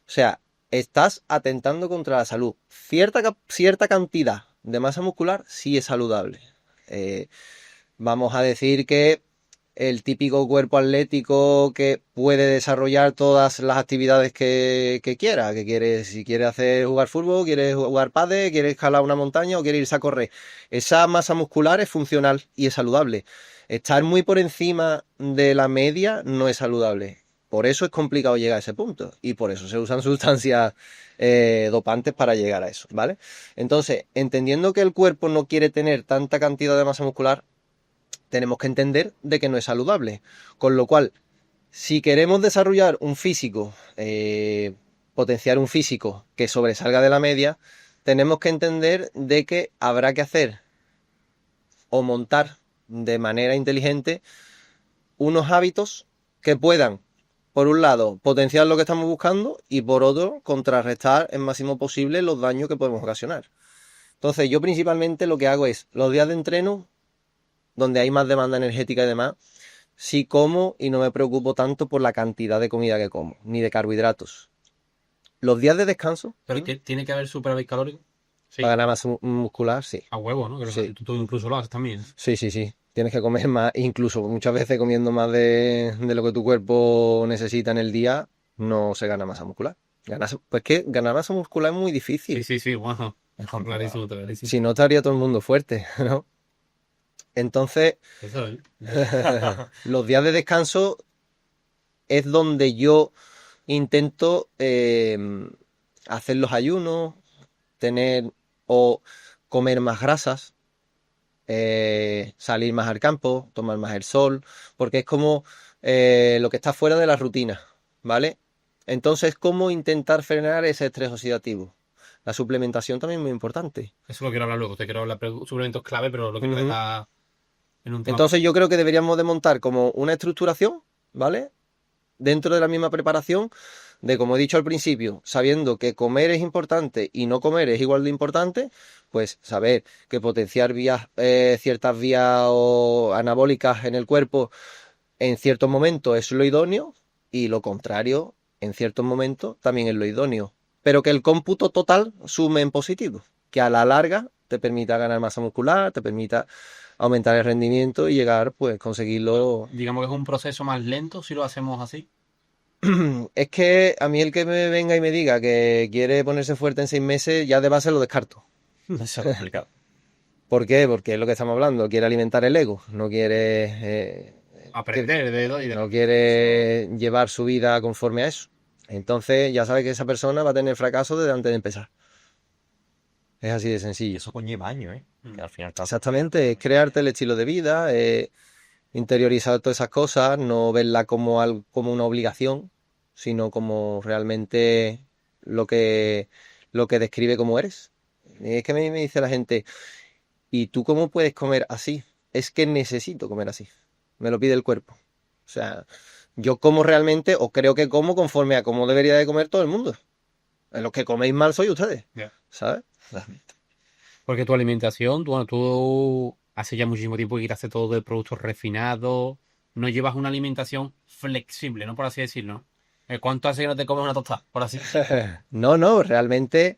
O sea, estás atentando contra la salud. Cierta cantidad de masa muscular sí es saludable. Vamos a decir que el típico cuerpo atlético que puede desarrollar todas las actividades que quiera, si quiere jugar fútbol, quiere jugar pádel, quiere escalar una montaña o quiere irse a correr. Esa masa muscular es funcional y es saludable. Estar muy por encima de la media no es saludable. Por eso es complicado llegar a ese punto y por eso se usan sustancias dopantes para llegar a eso, ¿vale? Entonces, entendiendo que el cuerpo no quiere tener tanta cantidad de masa muscular, tenemos que entender de que no es saludable. Con lo cual, si queremos desarrollar un físico, potenciar un físico que sobresalga de la media, tenemos que entender de que habrá que hacer o montar de manera inteligente unos hábitos que puedan, por un lado, potenciar lo que estamos buscando y por otro, contrarrestar el máximo posible los daños que podemos ocasionar. Entonces, yo principalmente lo que hago es los días de entreno, donde hay más demanda energética y demás, sí como y no me preocupo tanto por la cantidad de comida que como, ni de carbohidratos. Los días de descanso, Pero tiene que haber superávit calórico. Sí. para ganar masa muscular, sí. A huevo, ¿no? Creo Sí. que tú incluso lo haces también. Sí. Tienes que comer más, incluso muchas veces comiendo más de lo que tu cuerpo necesita en el día, no se gana masa muscular. Pues que ganar masa muscular es muy difícil. Sí, bueno. Clarísimo, clarísimo. Si no, estaría todo el mundo fuerte, ¿no? Entonces, Eso, ¿eh? los días de descanso es donde yo intento hacer los ayunos, tener o comer más grasas, salir más al campo, tomar más el sol, porque es como lo que está fuera de la rutina, ¿vale? Entonces, ¿cómo intentar frenar ese estrés oxidativo? La suplementación también es muy importante. Eso lo quiero hablar luego. Te quiero hablar de suplementos clave, pero lo quiero Ujú. dejar en un tema. Entonces yo creo que deberíamos de montar como una estructuración, ¿vale? Dentro de la misma preparación, de como he dicho al principio, sabiendo que comer es importante y no comer es igual de importante, pues saber que potenciar vías, ciertas vías anabólicas en el cuerpo en ciertos momentos es lo idóneo y lo contrario en ciertos momentos también es lo idóneo. Pero que el cómputo total sume en positivo, que a la larga te permita ganar masa muscular, te permita aumentar el rendimiento y llegar, pues, conseguirlo. Digamos que es un proceso más lento si lo hacemos así. Es que a mí el que me venga y me diga que quiere ponerse fuerte en 6 meses, ya de base lo descarto. Eso es complicado. ¿Por qué? Porque es lo que estamos hablando, quiere alimentar el ego, no quiere, Aprender de y de... no quiere llevar su vida conforme a eso. Entonces ya sabe que esa persona va a tener fracaso desde antes de empezar. Es así de Y sencillo. eso conlleva años, ¿eh? Que al final Exactamente, es crearte el estilo de vida, interiorizar todas esas cosas, no verla como, como una obligación, sino como realmente lo que, lo que describe cómo eres. Y es que me dice la gente, ¿y tú cómo puedes comer así? Es que necesito comer así, me lo pide el cuerpo. O sea, yo como realmente, o creo que como conforme a cómo debería de comer todo el mundo. Los que coméis mal sois ustedes, Ya. ¿sabes? Porque tu alimentación, tú hace ya muchísimo tiempo que quieres hacer todo de productos refinados. No llevas una alimentación flexible, ¿no? Por así decirlo. ¿Cuánto hace que no te comes una tostada? Por así decirlo. No, realmente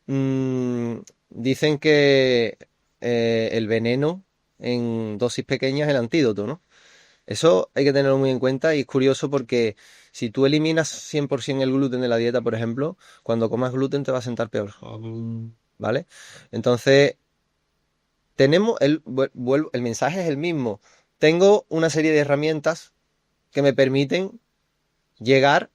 dicen que el veneno en dosis pequeñas es el antídoto, ¿no? Eso hay que tenerlo muy en cuenta y es curioso porque si tú eliminas 100% el gluten de la dieta, por ejemplo, cuando comas gluten te va a sentar peor, ¿vale? Entonces, el mensaje es el mismo. Tengo una serie de herramientas que me permiten llegar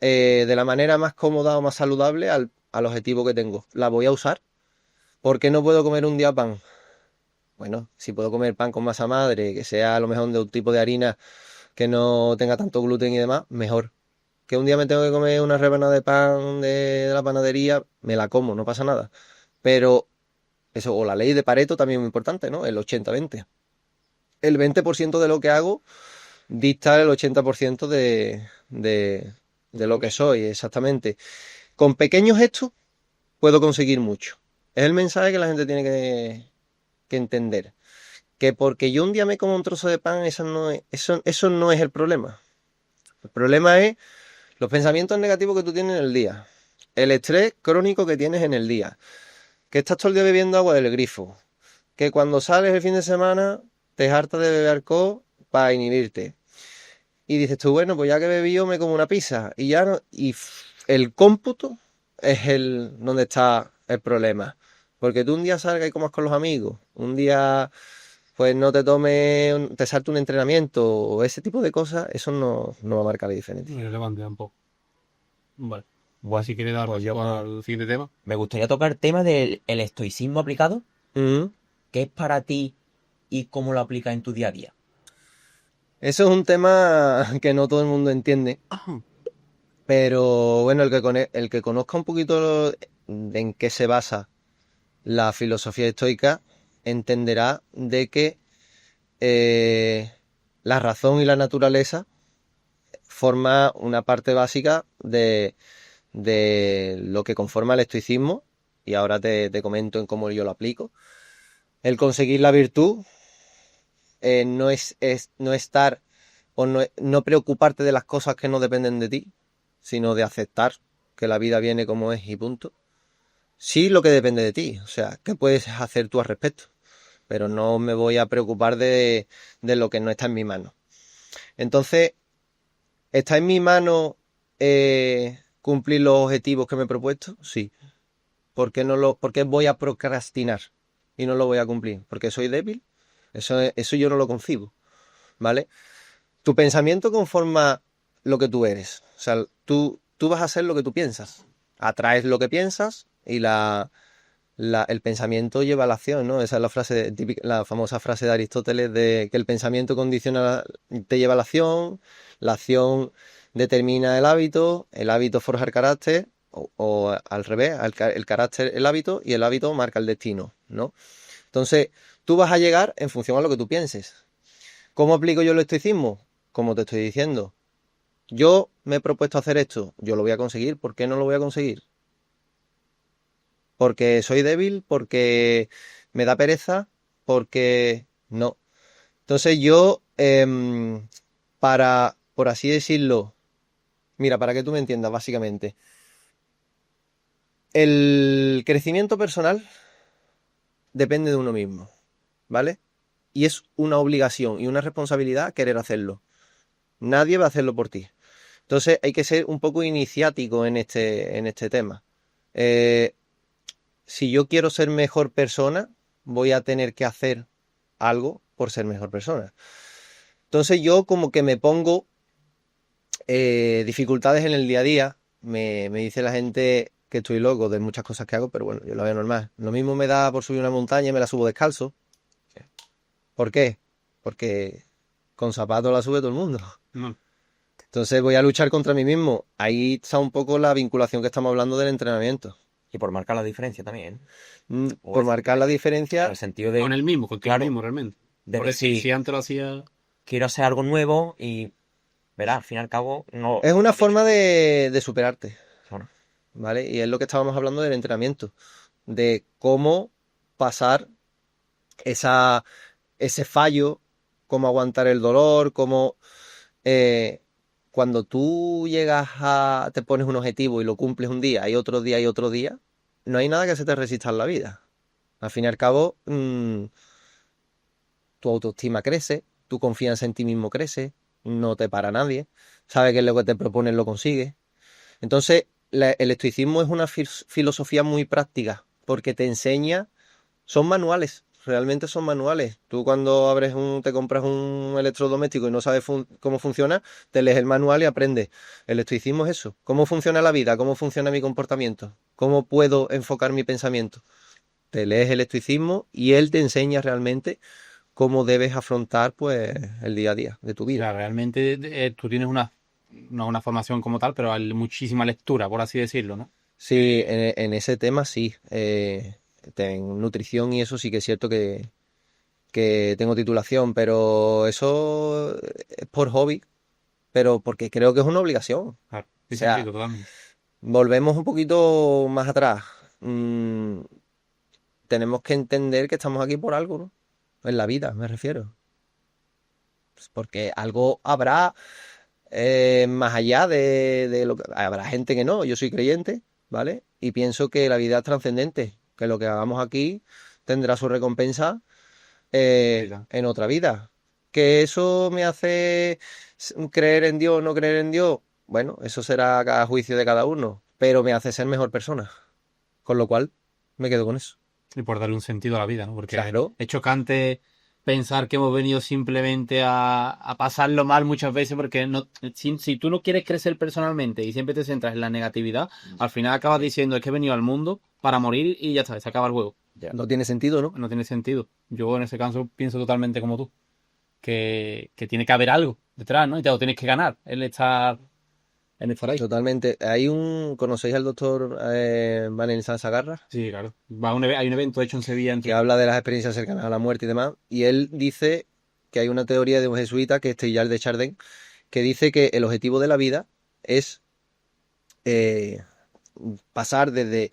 de la manera más cómoda o más saludable al objetivo que tengo. La voy a usar. ¿Por qué no puedo comer un día pan? Bueno, si puedo comer pan con masa madre, que sea a lo mejor de un tipo de harina que no tenga tanto gluten y demás, mejor. Que un día me tengo que comer una rebanada de pan de la panadería, me la como, no pasa nada. Pero eso, o la ley de Pareto también es muy importante, ¿no? El 80-20. El 20% de lo que hago dicta el 80% de lo que soy, exactamente. Con pequeños gestos puedo conseguir mucho. Es el mensaje que la gente tiene que entender. Que porque yo un día me como un trozo de pan, eso no es el problema. El problema es los pensamientos negativos que tú tienes en el día. El estrés crónico que tienes en el día. Que estás todo el día bebiendo agua del grifo. Que cuando sales el fin de semana te hartas de beber alcohol para inhibirte. Y dices tú, bueno, pues ya que bebí yo me como una pizza. Y ya no, el cómputo es donde está el problema. Porque tú un día salgas y comas con los amigos, un día pues no te te salte un entrenamiento o ese tipo de cosas, eso no va a marcar la diferencia. Irrelevante tampoco. Vale. Pues si quieres dar Pues yo- al siguiente tema. me gustaría tocar el tema del el estoicismo aplicado. Ujú. ¿Qué es para ti y cómo lo aplicas en tu día a día? Eso es un tema que no todo el mundo entiende, pero bueno, el que conozca un poquito en qué se basa la filosofía estoica, entenderá de que la razón y la naturaleza forma una parte básica de lo que conforma el estoicismo, y ahora te comento en cómo yo lo aplico. El conseguir la virtud es no estar o no preocuparte de las cosas que no dependen de ti, sino de aceptar que la vida viene como es y punto. Sí, lo que depende de ti, o sea, ¿qué puedes hacer tú al respecto? Pero no me voy a preocupar de lo que no está en mi mano. Entonces, ¿está en mi mano cumplir los objetivos que me he propuesto? Sí. ¿Por qué voy a procrastinar y no lo voy a cumplir? ¿Porque soy débil? Eso yo no lo concibo, ¿vale? Tu pensamiento conforma lo que tú eres. O sea, tú vas a hacer lo que tú piensas. Atraes lo que piensas el pensamiento lleva a la acción, ¿no? Esa es la frase la famosa frase de Aristóteles de que el pensamiento te lleva a la acción determina el hábito forja el carácter, o al revés, el carácter el hábito y el hábito marca el destino, ¿no? Entonces, tú vas a llegar en función a lo que tú pienses. ¿Cómo aplico yo el estoicismo? Como te estoy diciendo. Yo me he propuesto hacer esto, yo lo voy a conseguir, ¿por qué no lo voy a conseguir? Porque soy débil, porque me da pereza, porque no. Entonces yo, por así decirlo, mira, para que tú me entiendas, básicamente, el crecimiento personal depende de uno mismo, ¿vale? Y es una obligación y una responsabilidad querer hacerlo. Nadie va a hacerlo por ti. Entonces hay que ser un poco iniciático en este tema. Eh, si yo quiero ser mejor persona, voy a tener que hacer algo por ser mejor persona. Entonces yo como que me pongo dificultades en el día a día. Me dice la gente que estoy loco de muchas cosas que hago, pero bueno, yo lo veo normal. Lo mismo me da por subir una montaña y me la subo descalzo. ¿Por qué? Porque con zapatos la sube todo el mundo. No. Entonces voy a luchar contra mí mismo. Ahí está un poco la vinculación que estamos hablando del entrenamiento. Y por marcar la diferencia también. O Por es- marcar la En diferencia, el sentido de, Con el mismo, contigo claro, mismo, realmente. de Porque decir, si antes lo hacía... quiero hacer algo nuevo y, verás, al fin y al cabo, no... es una forma de superarte, Bueno, ¿vale? Y es lo que estábamos hablando del entrenamiento, de cómo pasar esa, ese fallo, cómo aguantar el dolor, cómo eh, cuando tú te pones un objetivo y lo cumples un día y otro día y otro día, no hay nada que se te resista en la vida. Al fin y al cabo, tu autoestima crece, tu confianza en ti mismo crece, no te para nadie, sabes que lo que te propones lo consigues. Entonces, el estoicismo es una filosofía muy práctica, porque te enseña, son manuales, realmente son manuales. Tú cuando te compras un electrodoméstico y no sabes cómo funciona, te lees el manual y aprendes. El estoicismo es eso, cómo funciona la vida, cómo funciona mi comportamiento, cómo puedo enfocar mi pensamiento. Te lees el estoicismo y él te enseña realmente cómo debes afrontar pues el día a día de tu O sea, vida. realmente tú tienes no una formación como tal, pero hay muchísima lectura, por así decirlo, ¿no? Sí, en ese tema sí. En nutrición y eso sí que es cierto que tengo titulación, pero eso es por hobby, pero porque creo que es una obligación. O Claro. Sí, sí, sí, sea, totalmente. volvemos un poquito más atrás. Mm, tenemos que entender que estamos aquí por algo, ¿no? En la vida, me refiero. Pues porque algo habrá más allá de lo que... Habrá gente que no, yo soy creyente, ¿vale? Y pienso que la vida es trascendente, que lo que hagamos aquí tendrá su recompensa Sí, ya. en otra vida. ¿Que eso me hace creer en Dios o no creer en Dios? Bueno, eso será a juicio de cada uno, pero me hace ser mejor persona. Con lo cual, me quedo con eso. Y por darle un sentido a la vida, ¿no? Porque Claro, es chocante pensar que hemos venido simplemente a pasarlo mal muchas veces, porque si tú no quieres crecer personalmente y siempre te centras en la negatividad, al final acabas diciendo es que he venido al mundo para morir y ya está, se acaba el juego. ya. no tiene sentido, ¿no? No tiene sentido. Yo en ese caso pienso totalmente como tú, que tiene que haber algo detrás, ¿no? Y te lo tienes que ganar, el estar ahí. Totalmente. ¿Conocéis al doctor Vanessa Sagarra? Sí, claro. Hay un evento hecho en Sevilla Que entre... habla de las experiencias cercanas a la muerte y demás, y él dice que hay una teoría de un jesuita, que es Teilhard de Chardin, que dice que el objetivo de la vida es eh, pasar desde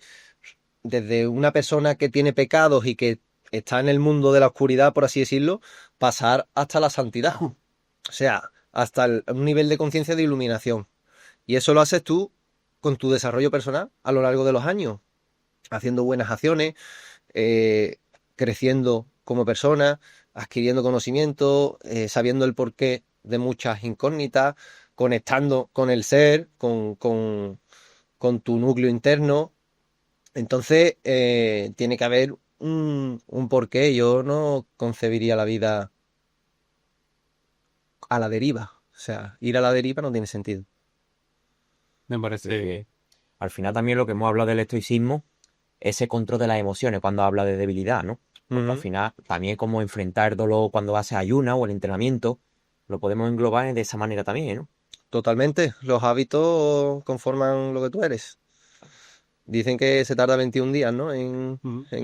una persona que tiene pecados y que está en el mundo de la oscuridad, por así decirlo, pasar hasta la santidad. O sea, hasta un nivel de conciencia de iluminación. Y eso lo haces tú con tu desarrollo personal a lo largo de los años, haciendo buenas acciones, eh, creciendo como persona, adquiriendo conocimiento, sabiendo el porqué de muchas incógnitas, conectando con el ser, con tu núcleo interno. Entonces, tiene que haber un porqué. Yo no concebiría la vida a la deriva. O sea, ir a la deriva no tiene sentido. Me Es parece... que al final también lo que hemos hablado del estoicismo ese control de las emociones cuando habla de debilidad, ¿no? Porque al final también como enfrentar dolor cuando haces ayuna o el entrenamiento, lo podemos englobar de esa manera también, ¿no? Totalmente. Los hábitos conforman lo que tú eres. Dicen que se tarda 21 días, ¿no? En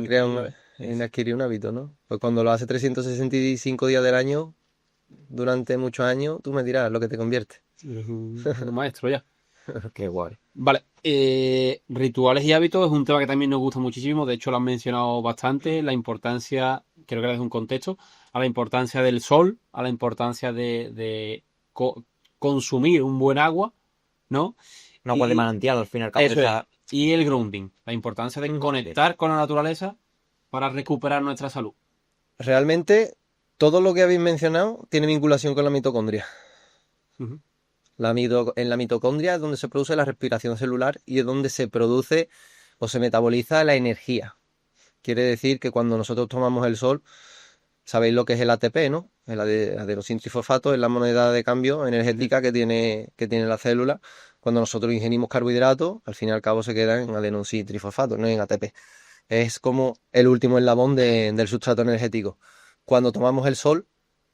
crear en adquirir un hábito, ¿no? Pues cuando lo hace 365 días del año, durante muchos años, tú me dirás lo que te convierte. Un maestro ya. Qué guay. Vale, rituales y hábitos es un tema que también nos gusta muchísimo, de hecho lo han mencionado bastante, la importancia, quiero que le des un contexto, a la importancia del sol, a la importancia de consumir un buen agua, ¿no? Un agua de Y- manantial al fin y al cabo. Eso es. Y el grounding, la importancia de conectar con la naturaleza para recuperar nuestra salud. Realmente, todo lo que habéis mencionado tiene vinculación con la mitocondria. Ujú. En la mitocondria es donde se produce la respiración celular y es donde se produce o se metaboliza la energía. Quiere decir que cuando nosotros tomamos el sol, sabéis lo que es el ATP, ¿no? El adenosín-trifosfato es la moneda de cambio energética que tiene la célula. Cuando nosotros ingerimos carbohidratos, al fin y al cabo se queda en adenosín-trifosfato, no en ATP. Es como el último eslabón del sustrato energético. Cuando tomamos el sol,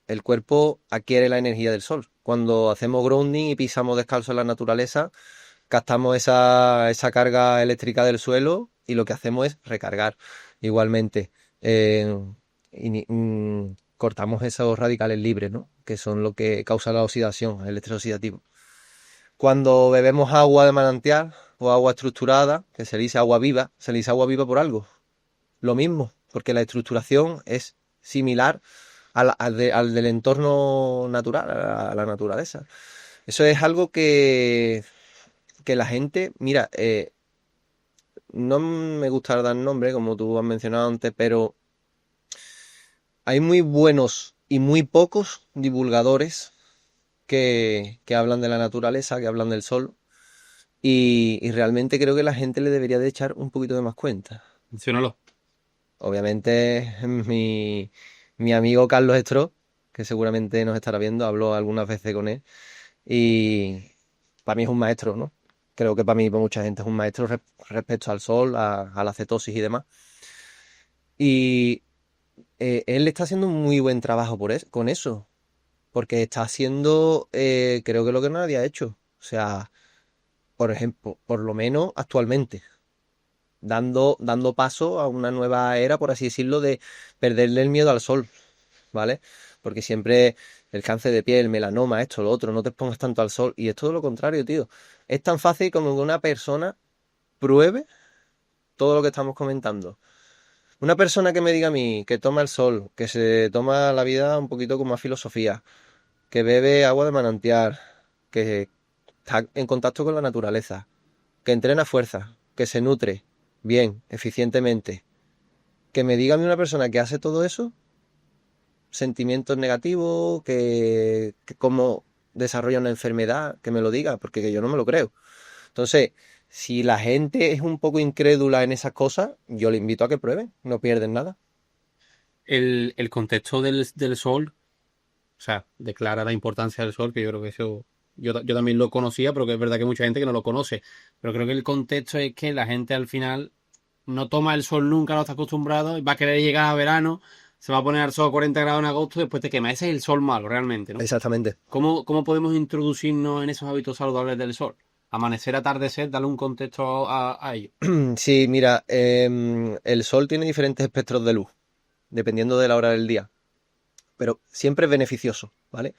el cuerpo adquiere la energía del sol. Cuando hacemos grounding y pisamos descalzo en la naturaleza, captamos esa carga eléctrica del suelo y lo que hacemos es recargar. Igualmente, cortamos esos radicales libres, ¿no? Que son lo que causa la oxidación, el estrés oxidativo. Cuando bebemos agua de manantial o agua estructurada, que se le dice agua viva, se le dice agua viva por algo. Lo mismo, porque la estructuración es similar al del entorno natural, a la naturaleza. Eso es algo que la gente, mira, no me gusta dar nombre, como tú has mencionado antes, pero hay muy buenos y muy pocos divulgadores que hablan de la naturaleza, que hablan del sol, y realmente creo que la gente le debería de echar un poquito de más cuenta. Menciónalo. Obviamente, mi amigo Carlos Estro, que seguramente nos estará viendo, hablo algunas veces con él, y para mí es un maestro, ¿no? Creo que para mí, para mucha gente, es un maestro respecto al sol, a la cetosis y demás. Y él está haciendo un muy buen trabajo con eso, porque está haciendo, creo que lo que nadie ha hecho. O sea, por ejemplo, por lo menos actualmente, dando paso a una nueva era, por así decirlo, de perderle el miedo al sol, ¿vale? Porque siempre el cáncer de piel, melanoma, esto, lo otro, no te expongas tanto al sol. Y es todo lo contrario, tío. Es tan fácil como que una persona pruebe todo lo que estamos comentando. Una persona que me diga a mí que toma el sol, que se toma la vida un poquito con más filosofía, que bebe agua de manantial, que está en contacto con la naturaleza, que entrena fuerza, que se nutre bien, eficientemente, que me diga a mí una persona que hace todo eso, sentimientos negativos, que cómo desarrolla una enfermedad, que me lo diga, porque que yo no me lo creo. Entonces, si la gente es un poco incrédula en esas cosas, yo le invito a que prueben, no pierden nada. El contexto del sol, o sea, declara la importancia del sol, que yo creo que eso yo también lo conocía, pero que es verdad que hay mucha gente que no lo conoce. Pero creo que el contexto es que la gente al final no toma el sol nunca, no está acostumbrado, y va a querer llegar a verano, se va a poner al sol a 40 grados en agosto, después te quema. Ese es el sol malo, realmente, ¿no? Exactamente. ¿Cómo podemos introducirnos en esos hábitos saludables del sol? Amanecer, atardecer, darle un contexto a ello. Sí, mira, el sol tiene diferentes espectros de luz, dependiendo de la hora del día, pero siempre es beneficioso, ¿vale?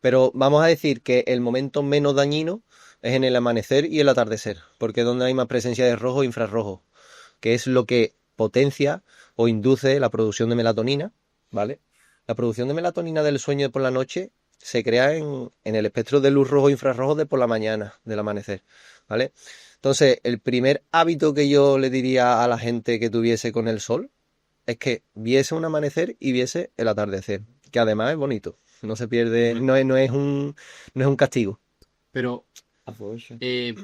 Pero vamos a decir que el momento menos dañino es en el amanecer y el atardecer, porque es donde hay más presencia de rojo e infrarrojo, que es lo que potencia o induce la producción de melatonina, ¿vale? La producción de melatonina del sueño de por la noche se crea en el espectro de luz rojo e infrarrojo de por la mañana, del amanecer, ¿vale? Entonces, el primer hábito que yo le diría a la gente que tuviese con el sol es que viese un amanecer y viese el atardecer, que además es bonito, no se pierde, no es un castigo. Pero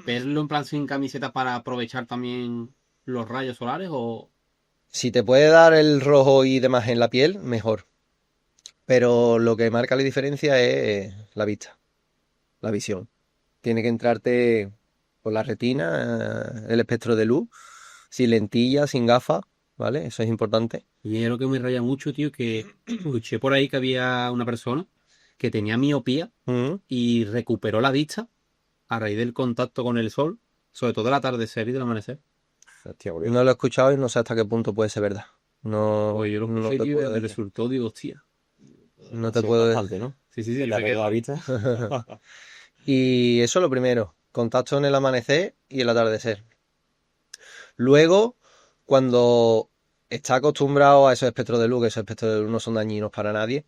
verlo en plan sin camiseta para aprovechar también los rayos solares o... Si te puede dar el rojo y demás en la piel, mejor. Pero lo que marca la diferencia es la vista, la visión. Tiene que entrarte por la retina, el espectro de luz. sin lentillas, sin gafas, ¿vale? Eso es importante. Y es lo que me raya mucho, tío, que escuché por ahí que había una persona que tenía miopía Mm. y recuperó la vista a raíz del contacto con el sol, sobre todo el atardecer y del amanecer. Hostia, curioso. No lo he escuchado y no sé hasta qué punto puede ser verdad. No, Pues yo lo no escuché, te tío, y puedo me decir. resultó, digo, hostia. No Ha te sido puedo decir. bastante, ¿no? Sí, sí, sí. Se le ha perdido la vista. Y eso es lo primero, contacto en el amanecer y el atardecer. Luego, cuando está acostumbrado a esos espectros de luz, que esos espectros de luz no son dañinos para nadie,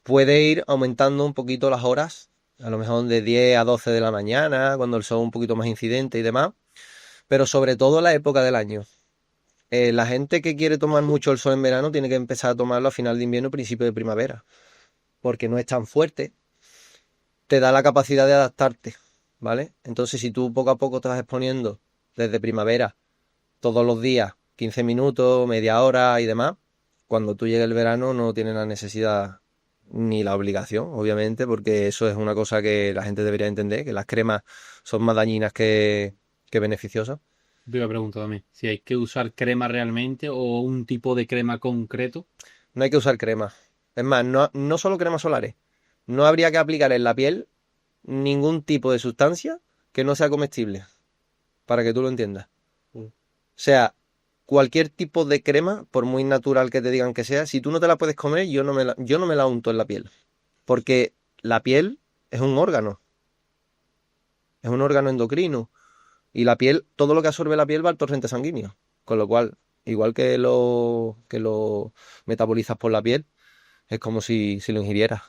puede ir aumentando un poquito las horas, a lo mejor de 10 a 12 de la mañana, cuando el sol es un poquito más incidente y demás, pero sobre todo la época del año. La gente que quiere tomar mucho el sol en verano tiene que empezar a tomarlo a final de invierno, principio de primavera, porque no es tan fuerte, te da la capacidad de adaptarte, ¿vale? Entonces, si tú poco a poco te vas exponiendo desde primavera, todos los días, 15 minutos, media hora y demás, cuando tú llegue el verano no tienes la necesidad ni la obligación, obviamente, porque eso es una cosa que la gente debería entender, que las cremas son más dañinas que beneficiosas. Te iba a preguntar también si hay que usar crema realmente o un tipo de crema concreto. No hay que usar crema. Es más, no solo cremas solares. No habría que aplicar en la piel ningún tipo de sustancia que no sea comestible, para que tú lo entiendas. O sea, cualquier tipo de crema, por muy natural que te digan que sea, si tú no te la puedes comer, yo no me la unto en la piel. Porque la piel es un órgano endocrino. Y la piel, todo lo que absorbe la piel va al torrente sanguíneo. Con lo cual, igual que lo metabolizas por la piel, es como si lo ingirieras.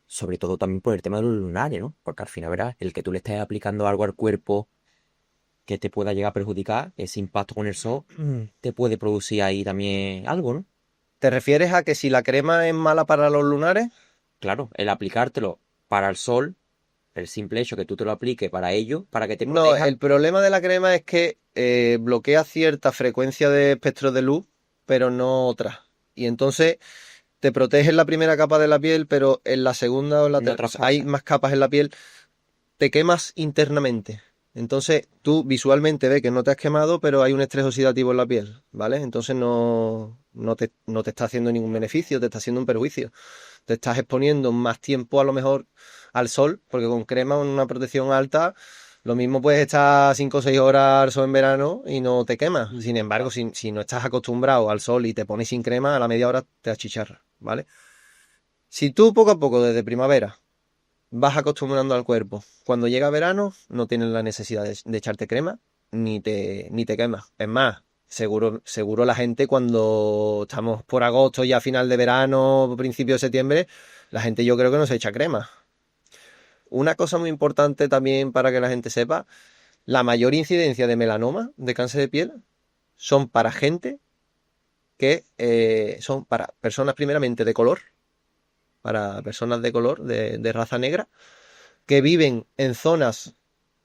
Sobre todo también por el tema de los lunares, ¿no? Porque al final, verás, el que tú le estés aplicando algo al cuerpo que te pueda llegar a perjudicar, ese impacto con el sol, te puede producir ahí también algo, ¿no? ¿Te refieres a que si la crema es mala para los lunares? Claro, el aplicártelo para el sol, el simple hecho que tú te lo apliques para ello, para que te No, proteja. el problema de la crema es que bloquea cierta frecuencia de espectros de luz, pero no otra. Y entonces te protege en la primera capa de la piel, pero en la segunda o en la En otra tercera hay fase. más capas en la piel, te quemas internamente. Entonces tú visualmente ves que no te has quemado, pero hay un estrés oxidativo en la piel, ¿vale? Entonces no te está haciendo ningún beneficio, te está haciendo un perjuicio. Te estás exponiendo más tiempo a lo mejor al sol, porque con crema, una protección alta, lo mismo puedes estar 5 o 6 horas al sol en verano y no te quemas. Sin embargo, si no estás acostumbrado al sol y te pones sin crema, a la media hora te achicharra, ¿vale? Si tú poco a poco, desde primavera, vas acostumbrando al cuerpo, cuando llega verano, no tienes la necesidad de echarte crema ni te quemas. Es más, seguro la gente cuando estamos por agosto, ya final de verano, principio de septiembre, la gente yo creo que no se echa crema. Una cosa muy importante también para que la gente sepa, la mayor incidencia de melanoma, de cáncer de piel, son para gente que son para personas primeramente de color, para personas de color, de raza negra, que viven en zonas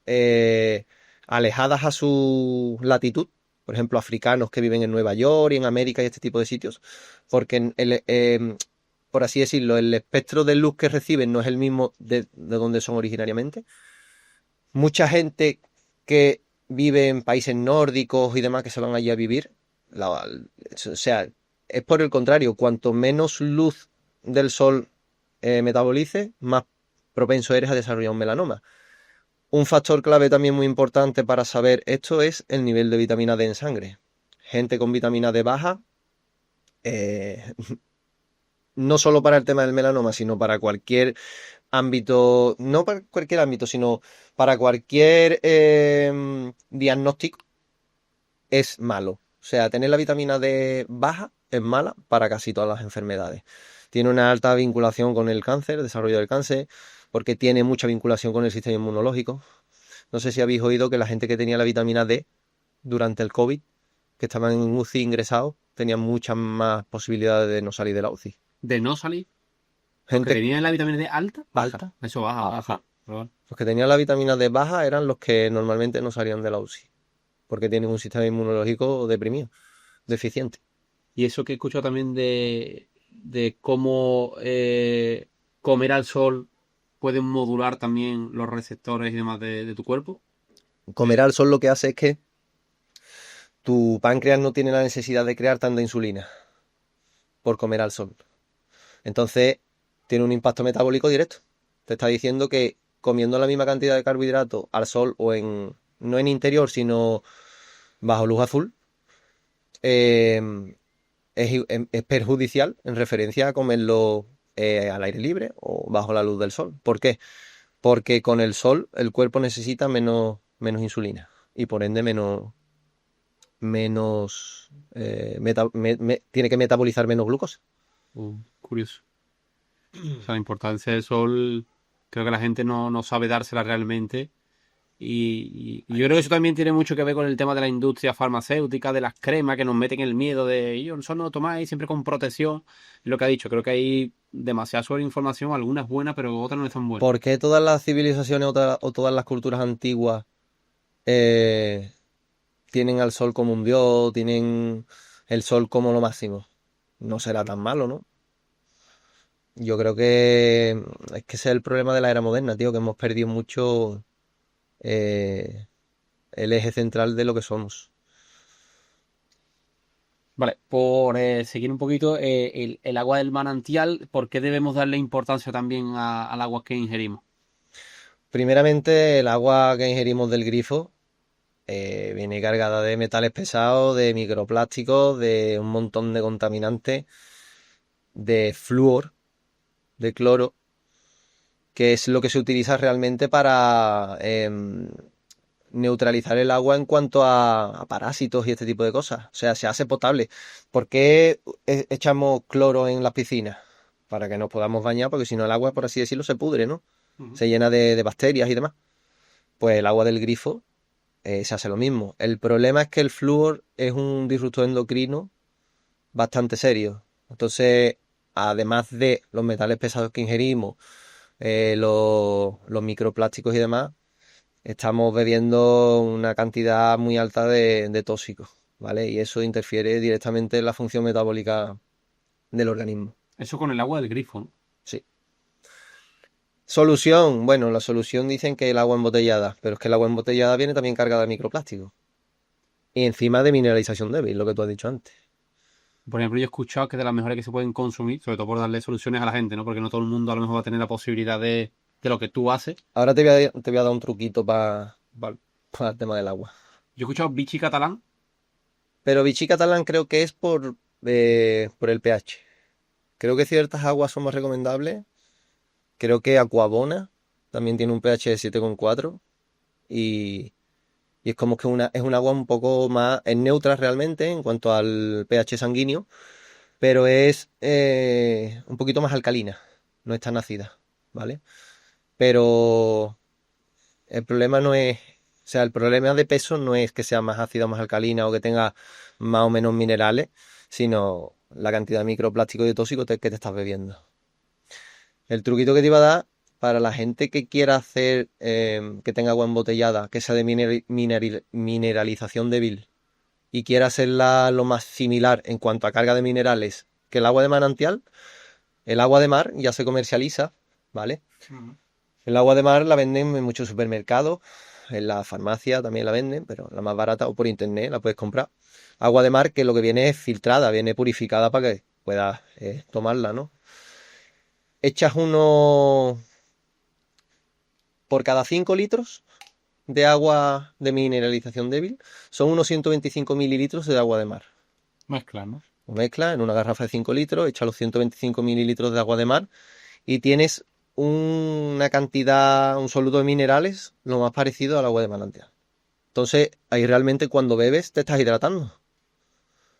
eh, alejadas a su latitud, por ejemplo, africanos que viven en Nueva York y en América y este tipo de sitios, porque por así decirlo, el espectro de luz que reciben no es el mismo de donde son originariamente. Mucha gente que vive en países nórdicos y demás que se van allí a vivir, o sea, es por el contrario, cuanto menos luz del sol metabolice, más propenso eres a desarrollar un melanoma. Un factor clave también muy importante para saber esto es el nivel de vitamina D en sangre. Gente con vitamina D baja, eh, no solo para el tema del melanoma, sino para cualquier ámbito, no para cualquier ámbito, sino para cualquier diagnóstico, es malo. O sea, tener la vitamina D baja es mala para casi todas las enfermedades. Tiene una alta vinculación con el cáncer, el desarrollo del cáncer, porque tiene mucha vinculación con el sistema inmunológico. No sé si habéis oído que la gente que tenía la vitamina D durante el COVID, que estaban en UCI ingresados, tenían muchas más posibilidades de no salir de la UCI. De no salir. Los que Gente tenían la vitamina D alta, baja. alta. Eso baja, baja. Baja. Pero bueno. Los que tenían la vitamina D baja eran los que normalmente no salían de la UCI, porque tienen un sistema inmunológico deprimido, deficiente. Y eso que he escuchado también de cómo comer al sol puede modular también los receptores y demás de tu cuerpo. Comer al sol lo que hace es que tu páncreas no tiene la necesidad de crear tanta insulina por comer al sol. Entonces, tiene un impacto metabólico directo. Te está diciendo que comiendo la misma cantidad de carbohidratos al sol o no en interior, sino bajo luz azul, eh, es perjudicial en referencia a comerlo al aire libre o bajo la luz del sol. ¿Por qué? Porque con el sol el cuerpo necesita menos insulina y por ende tiene que metabolizar menos glucosa. Curioso. O sea, la importancia del sol, creo que la gente no sabe dársela realmente. Y yo creo que eso también tiene mucho que ver con el tema de la industria farmacéutica, de las cremas que nos meten el miedo de yo no lo tomáis siempre con protección. Lo que ha dicho, creo que hay demasiada sobreinformación, algunas buenas, pero otras no están buenas. ¿Por qué todas las civilizaciones o todas las culturas antiguas tienen al sol como un dios, tienen el sol como lo máximo? No será tan malo, ¿no? Yo creo que es que ese es el problema de la era moderna, tío, que hemos perdido mucho el eje central de lo que somos. Vale, por seguir un poquito, el agua del manantial, ¿por qué debemos darle importancia también al agua que ingerimos? Primeramente, el agua que ingerimos del grifo viene cargada de metales pesados, de microplásticos, de un montón de contaminantes, de flúor, de cloro, que es lo que se utiliza realmente para neutralizar el agua en cuanto a parásitos y este tipo de cosas. O sea, se hace potable. ¿Por qué echamos cloro en las piscinas? Para que nos podamos bañar, porque si no el agua, por así decirlo, se pudre, ¿no? Se llena de bacterias y demás. Pues el agua del grifo se hace lo mismo. El problema es que el flúor es un disruptor endocrino bastante serio. Entonces, además de los metales pesados que ingerimos, los microplásticos y demás, estamos bebiendo una cantidad muy alta de tóxicos, ¿vale? Y eso interfiere directamente en la función metabólica del organismo. Eso con el agua del grifo, ¿no? Sí. Solución. Bueno, la solución dicen que el agua embotellada, pero es que el agua embotellada viene también cargada de microplásticos. Y encima de mineralización débil, lo que tú has dicho antes. Por ejemplo, yo he escuchado que de las mejores que se pueden consumir, sobre todo por darle soluciones a la gente, ¿no? Porque no todo el mundo a lo mejor va a tener la posibilidad de lo que tú haces. Ahora te voy a dar un truquito para el tema del agua. Yo he escuchado Vichy catalán. Pero Vichy catalán creo que es por el pH. Creo que ciertas aguas son más recomendables. Creo que Aquabona también tiene un pH de 7,4 y, y es como que es un agua un poco más, es neutra realmente en cuanto al pH sanguíneo, pero es un poquito más alcalina, no es tan ácida, ¿vale? Pero el problema no es, o sea, el problema de peso no es que sea más ácida o más alcalina o que tenga más o menos minerales, sino la cantidad de microplásticos y de tóxicos que te estás bebiendo. El truquito que te iba a dar para la gente que quiera hacer que tenga agua embotellada, que sea de mineralización débil y quiera hacerla lo más similar en cuanto a carga de minerales que el agua de manantial, el agua de mar ya se comercializa, ¿vale? El agua de mar la venden en muchos supermercados, en la farmacia también la venden, pero la más barata o por internet la puedes comprar. Agua de mar que lo que viene es filtrada, viene purificada para que puedas tomarla, ¿no? Echas uno por cada 5 litros de agua de mineralización débil, son unos 125 mililitros de agua de mar. Mezcla, ¿no? Lo mezclas en una garrafa de 5 litros, echas los 125 mililitros de agua de mar y tienes una cantidad, un soluto de minerales lo más parecido al agua de manantial. Entonces, ahí realmente cuando bebes te estás hidratando.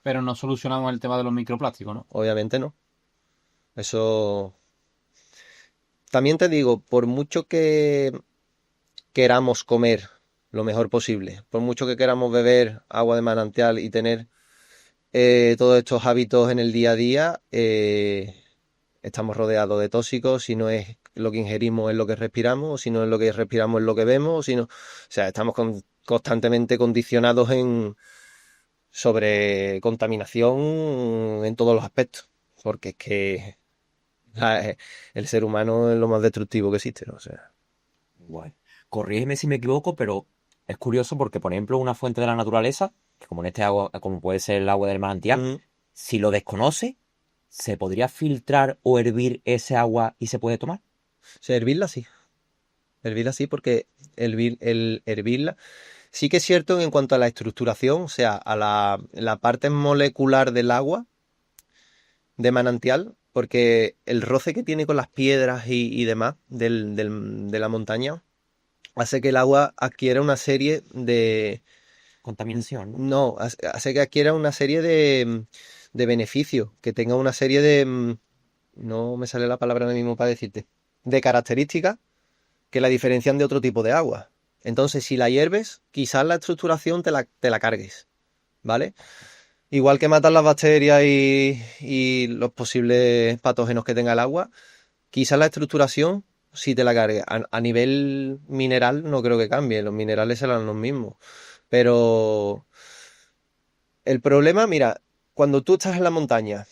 Pero no solucionamos el tema de los microplásticos, ¿no? Obviamente no. Eso... También te digo, por mucho que queramos comer lo mejor posible, por mucho que queramos beber agua de manantial y tener todos estos hábitos en el día a día, estamos rodeados de tóxicos. Si no es lo que ingerimos es lo que respiramos, o si no es lo que respiramos es lo que vemos, o si no, o sea, estamos constantemente condicionados sobre contaminación en todos los aspectos, porque es que el ser humano es lo más destructivo que existe, ¿no? O sea, Guay. Corrígeme si me equivoco, pero es curioso porque, por ejemplo, una fuente de la naturaleza, que como en este agua, como puede ser el agua del manantial, Mm. si lo desconoce, ¿se podría filtrar o hervir ese agua y se puede tomar? O sea, hervirla sí. Hervirla sí, porque el hervirla sí que es cierto en cuanto a la estructuración, o sea, a la parte molecular del agua de manantial, porque el roce que tiene con las piedras y demás de la montaña hace que el agua adquiera una serie de... Contaminación, ¿no? No, hace que adquiera una serie de beneficios, que tenga una serie de... No me sale la palabra ahora mismo para decirte. De características que la diferencian de otro tipo de agua. Entonces, si la hierves, quizás la estructuración te la cargues, ¿vale? Igual que matan las bacterias y los posibles patógenos que tenga el agua, quizás la estructuración sí te la cargue. A nivel mineral no creo que cambie, los minerales serán los mismos. Pero el problema, mira, cuando tú estás en la montaña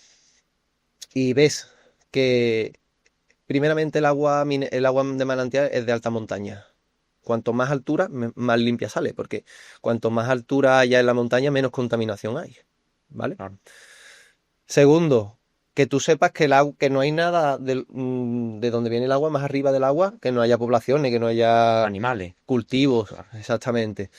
y ves que primeramente el agua de manantial es de alta montaña. Cuanto más altura, más limpia sale, porque cuanto más altura haya en la montaña, menos contaminación hay, ¿vale? Claro. Segundo, que tú sepas que, que no hay nada de donde viene el agua, más arriba del agua, que no haya poblaciones, que no haya Animales. cultivos, Claro. exactamente.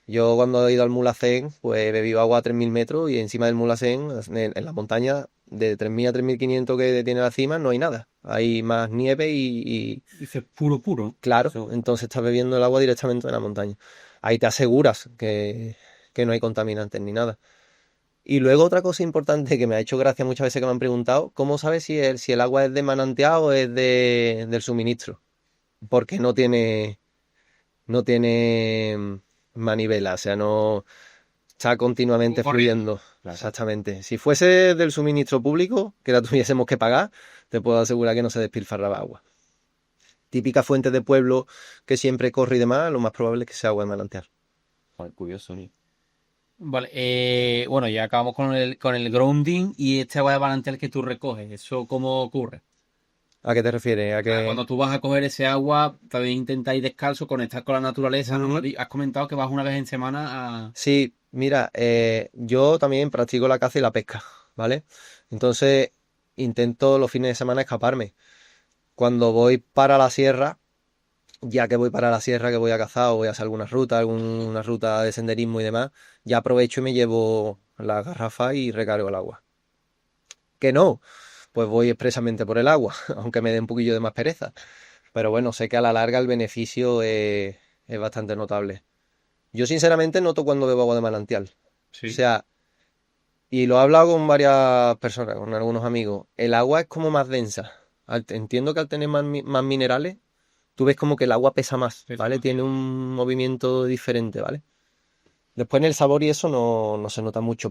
Yo cuando he ido al Mulhacén, pues he bebido agua a 3.000 metros y encima del Mulhacén, en la montaña de 3.000 a 3.500 que tiene la cima, no hay nada. Hay más nieve y Dices puro, puro. claro, Eso- entonces estás bebiendo el agua directamente de la montaña. Ahí te aseguras que no hay contaminantes ni nada. Y luego otra cosa importante que me ha hecho gracia muchas veces que me han preguntado, ¿cómo sabes si el agua es de manantial o es del suministro? Porque no tiene manivela, o sea, no está continuamente Como corriendo. fluyendo. Claro. Exactamente. Si fuese del suministro público, que la tuviésemos que pagar, te puedo asegurar que no se despilfarraba agua. Típica fuente de pueblo que siempre corre y demás, lo más probable es que sea agua de manantial. Joder, curioso, ¿no? Vale, bueno, ya acabamos con el grounding y este agua de manantial que tú recoges. ¿Eso cómo ocurre? ¿A qué te refieres? ¿A qué? Cuando tú vas a coger ese agua, también intentáis descalzo, conectar con la naturaleza, ¿no? Y has comentado que vas una vez en semana a... Sí, mira, yo también practico la caza y la pesca, ¿vale? Entonces intento los fines de semana escaparme. Cuando voy para la sierra, ya que voy para la sierra, que voy a cazar o voy a hacer alguna ruta de senderismo y demás, ya aprovecho y me llevo la garrafa y recargo el agua. Que no, pues voy expresamente por el agua, aunque me dé un poquillo de más pereza. Pero bueno, sé que a la larga el beneficio es bastante notable. Yo sinceramente noto cuando bebo agua de manantial. O Sí. sea, y lo he hablado con varias personas, con algunos amigos. El agua es como más densa. Entiendo que al tener más minerales, tú ves como que el agua pesa más, Pesa ¿vale? más. Tiene un movimiento diferente, ¿vale? Después en el sabor y eso no se nota mucho,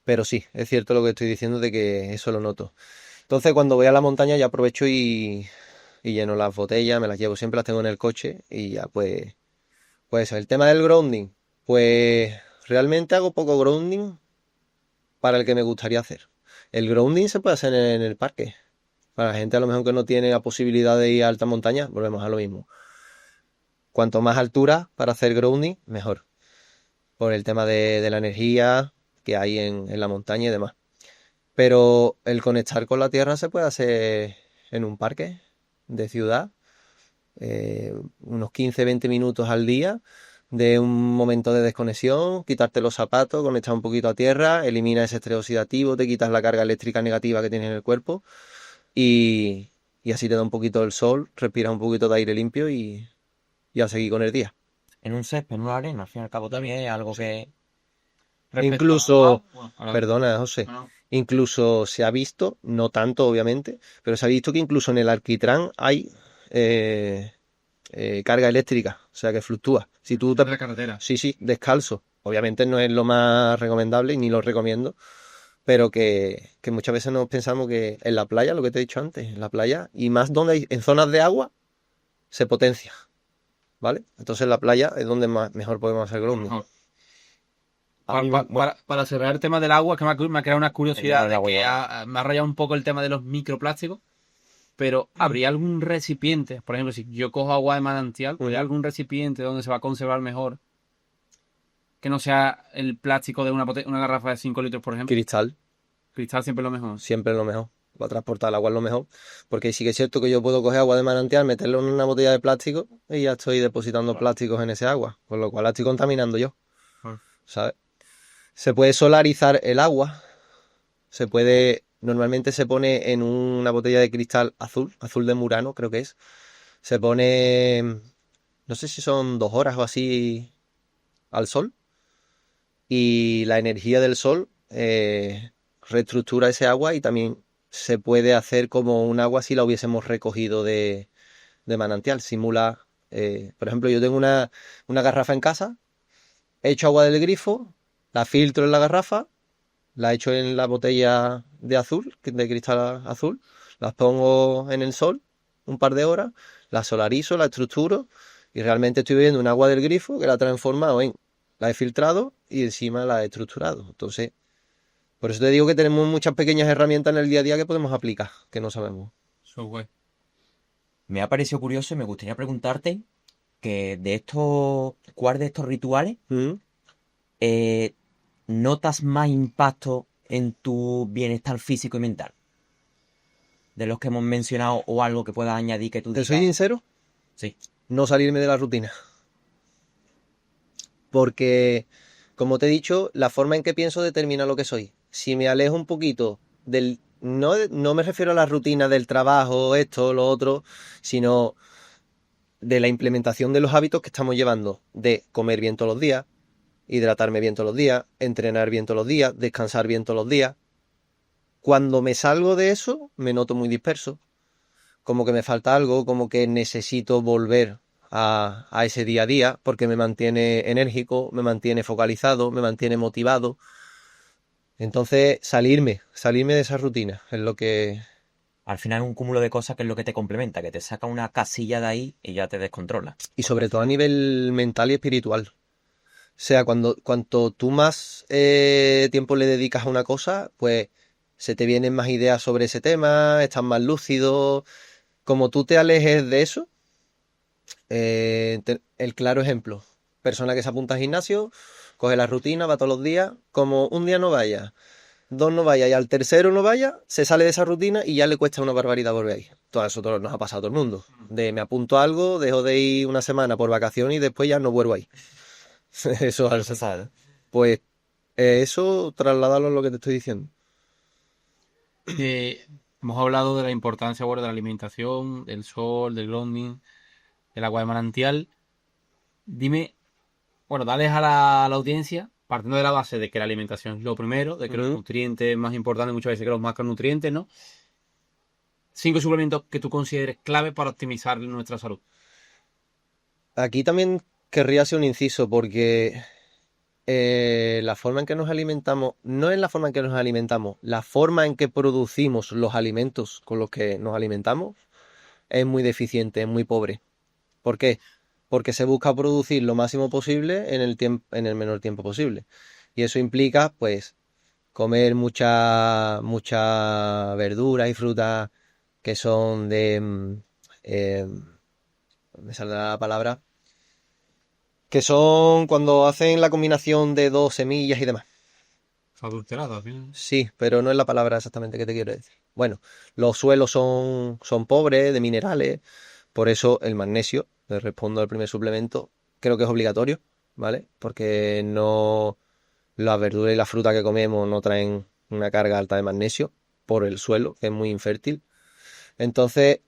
pero sí, es cierto lo que estoy diciendo de que eso lo noto. Entonces cuando voy a la montaña ya aprovecho y lleno las botellas, me las llevo siempre, las tengo en el coche y ya pues eso. El tema del grounding, pues realmente hago poco grounding para el que me gustaría hacer. El grounding se puede hacer en el parque. Para la gente a lo mejor que no tiene la posibilidad de ir a alta montaña, volvemos a lo mismo. Cuanto más altura para hacer grounding, mejor. Por el tema de la energía que hay en la montaña y demás. Pero el conectar con la tierra se puede hacer en un parque de ciudad, unos 15-20 minutos al día, de un momento de desconexión, quitarte los zapatos, conectar un poquito a tierra, elimina ese estrés oxidativo, te quitas la carga eléctrica negativa que tienes en el cuerpo y, y así te da un poquito el sol, respiras un poquito de aire limpio y a seguir con el día. En un césped, en una arena, al fin y al cabo también es algo que... Respecto Incluso, bueno, ahora- perdona, José, no, no. incluso se ha visto, no tanto obviamente, pero se ha visto que incluso en el alquitrán hay eh, carga eléctrica, o sea que fluctúa. Si tú De la carretera. sí, sí, descalzo, obviamente no es lo más recomendable y ni lo recomiendo, pero que muchas veces nos pensamos que en la playa, lo que te he dicho antes, en la playa, y más donde hay, en zonas de agua, se potencia, ¿vale? Entonces en la playa es donde mejor podemos hacer grounding. Mejor. A mí, bueno, Para cerrar el tema del agua, que me ha creado una curiosidad, El agua que ya- me ha rayado un poco el tema de los microplásticos, pero ¿habría algún recipiente? Por ejemplo, si yo cojo agua de manantial, ¿habría algún recipiente donde se va a conservar mejor que no sea el plástico de una garrafa de 5 litros, por ejemplo? Cristal, Cristal siempre es lo mejor. siempre es lo mejor. Para transportar el agua es lo mejor. Porque sí que es cierto que yo puedo coger agua de manantial, meterlo en una botella de plástico y ya estoy depositando plásticos en ese agua. Con lo cual la estoy contaminando yo. ¿Sabes? Se puede solarizar el agua. Normalmente se pone en una botella de cristal azul de Murano, creo que es. Se pone, no sé si son 2 horas o así al sol. Y la energía del sol reestructura ese agua y también se puede hacer como un agua si la hubiésemos recogido de manantial. Simula, por ejemplo, yo tengo una garrafa en casa, echo agua del grifo, la filtro en la garrafa, la echo en la botella de cristal azul, las pongo en el sol un par de horas, la solarizo, la estructuro y realmente estoy bebiendo un agua del grifo que la he transformado la he filtrado y encima la he estructurado. Entonces, por eso te digo que tenemos muchas pequeñas herramientas en el día a día que podemos aplicar, que no sabemos. Eso es guay. Me ha parecido curioso y me gustaría preguntarte que ¿cuál de estos rituales ¿Mm? notas más impacto en tu bienestar físico y mental? De los que hemos mencionado o algo que puedas añadir que tú ¿Te digas. soy sincero? Sí. No salirme de la rutina. Porque, como te he dicho, la forma en que pienso determina lo que soy. Si me alejo un poquito del... No me refiero a la rutina del trabajo, esto, lo otro, sino de la implementación de los hábitos que estamos llevando, de comer bien todos los días, hidratarme bien todos los días, entrenar bien todos los días, descansar bien todos los días. Cuando me salgo de eso, me noto muy disperso, como que me falta algo, como que necesito volver a ese día a día, porque me mantiene enérgico, me mantiene focalizado, me mantiene motivado. Entonces, salirme de esa rutina es lo que... Al final es un cúmulo de cosas que es lo que te complementa, que te saca una casilla de ahí y ya te descontrola. Y sobre todo a nivel mental y espiritual. O sea, cuanto tú más tiempo le dedicas a una cosa, pues se te vienen más ideas sobre ese tema, estás más lúcido. Como tú te alejes de eso, el claro ejemplo, persona que se apunta al gimnasio, coge la rutina, va todos los días, como un día no vaya, 2 no vaya y al tercero no vaya, se sale de esa rutina y ya le cuesta una barbaridad volver ahí. Todo eso nos ha pasado a todo el mundo. De me apunto a algo, dejo de ir una semana por vacaciones y después ya no vuelvo ahí. Eso es Se sabe. Pues eso trasladarlo a lo que te estoy diciendo. Hemos hablado de la importancia, bueno, de la alimentación, del sol, del grounding, del agua de manantial. Dime, bueno, dales a la audiencia, partiendo de la base de que la alimentación es lo primero, de que los nutrientes más importantes muchas veces que los macronutrientes, ¿no? 5 suplementos que tú consideres clave para optimizar nuestra salud. Aquí también querría hacer un inciso porque la forma en que nos alimentamos, no es la forma en que nos alimentamos, la forma en que producimos los alimentos con los que nos alimentamos es muy deficiente, es muy pobre. ¿Por qué? Porque se busca producir lo máximo posible en el menor tiempo posible. Y eso implica, pues, comer mucha verdura y fruta que son me saldrá la palabra, que son cuando hacen la combinación de 2 semillas y demás. Adulterado, al final. Sí, pero no es la palabra exactamente que te quiero decir. Bueno, los suelos son pobres de minerales, por eso el magnesio, le respondo al primer suplemento, creo que es obligatorio, ¿vale? Porque no, las verduras y la fruta que comemos no traen una carga alta de magnesio por el suelo, que es muy infértil. Entonces,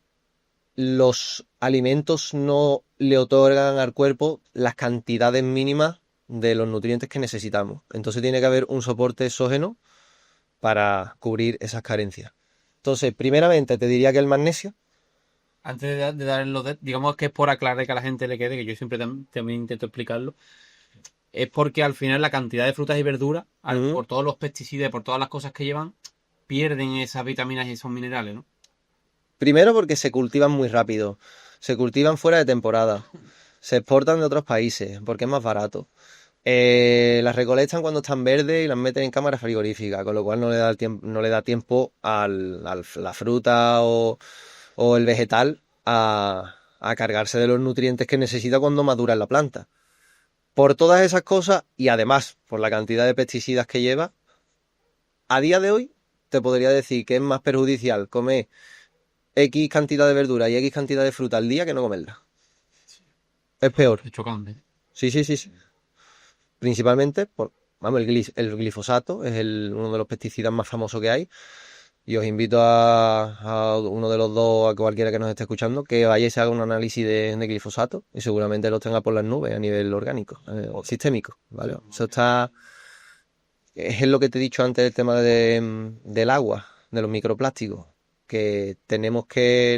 los alimentos no le otorgan al cuerpo las cantidades mínimas de los nutrientes que necesitamos. Entonces tiene que haber un soporte exógeno para cubrir esas carencias. Entonces, primeramente te diría que el magnesio. Antes de dar los digamos que es por aclarar que a la gente le quede, que yo siempre también intento explicarlo, es porque al final la cantidad de frutas y verduras, por todos los pesticidas, por todas las cosas que llevan, pierden esas vitaminas y esos minerales, ¿no? Primero porque se cultivan muy rápido, se cultivan fuera de temporada, se exportan de otros países porque es más barato. Las recolectan cuando están verdes y las meten en cámaras frigoríficas, con lo cual no le da tiempo a la fruta o el vegetal a cargarse de los nutrientes que necesita cuando madura en la planta. Por todas esas cosas y además por la cantidad de pesticidas que lleva, a día de hoy te podría decir que es más perjudicial comer X cantidad de verdura y X cantidad de fruta al día que no comerla. Es peor. Es chocante. Sí, sí, sí, sí. Principalmente por, vamos, el glifosato es uno de los pesticidas más famosos que hay. Y os invito a uno de los dos, a cualquiera que nos esté escuchando, que vaya y se haga un análisis de glifosato y seguramente los tenga por las nubes a nivel orgánico o sistémico, ¿vale? Eso está... Es lo que te he dicho antes del tema del agua, de los microplásticos, que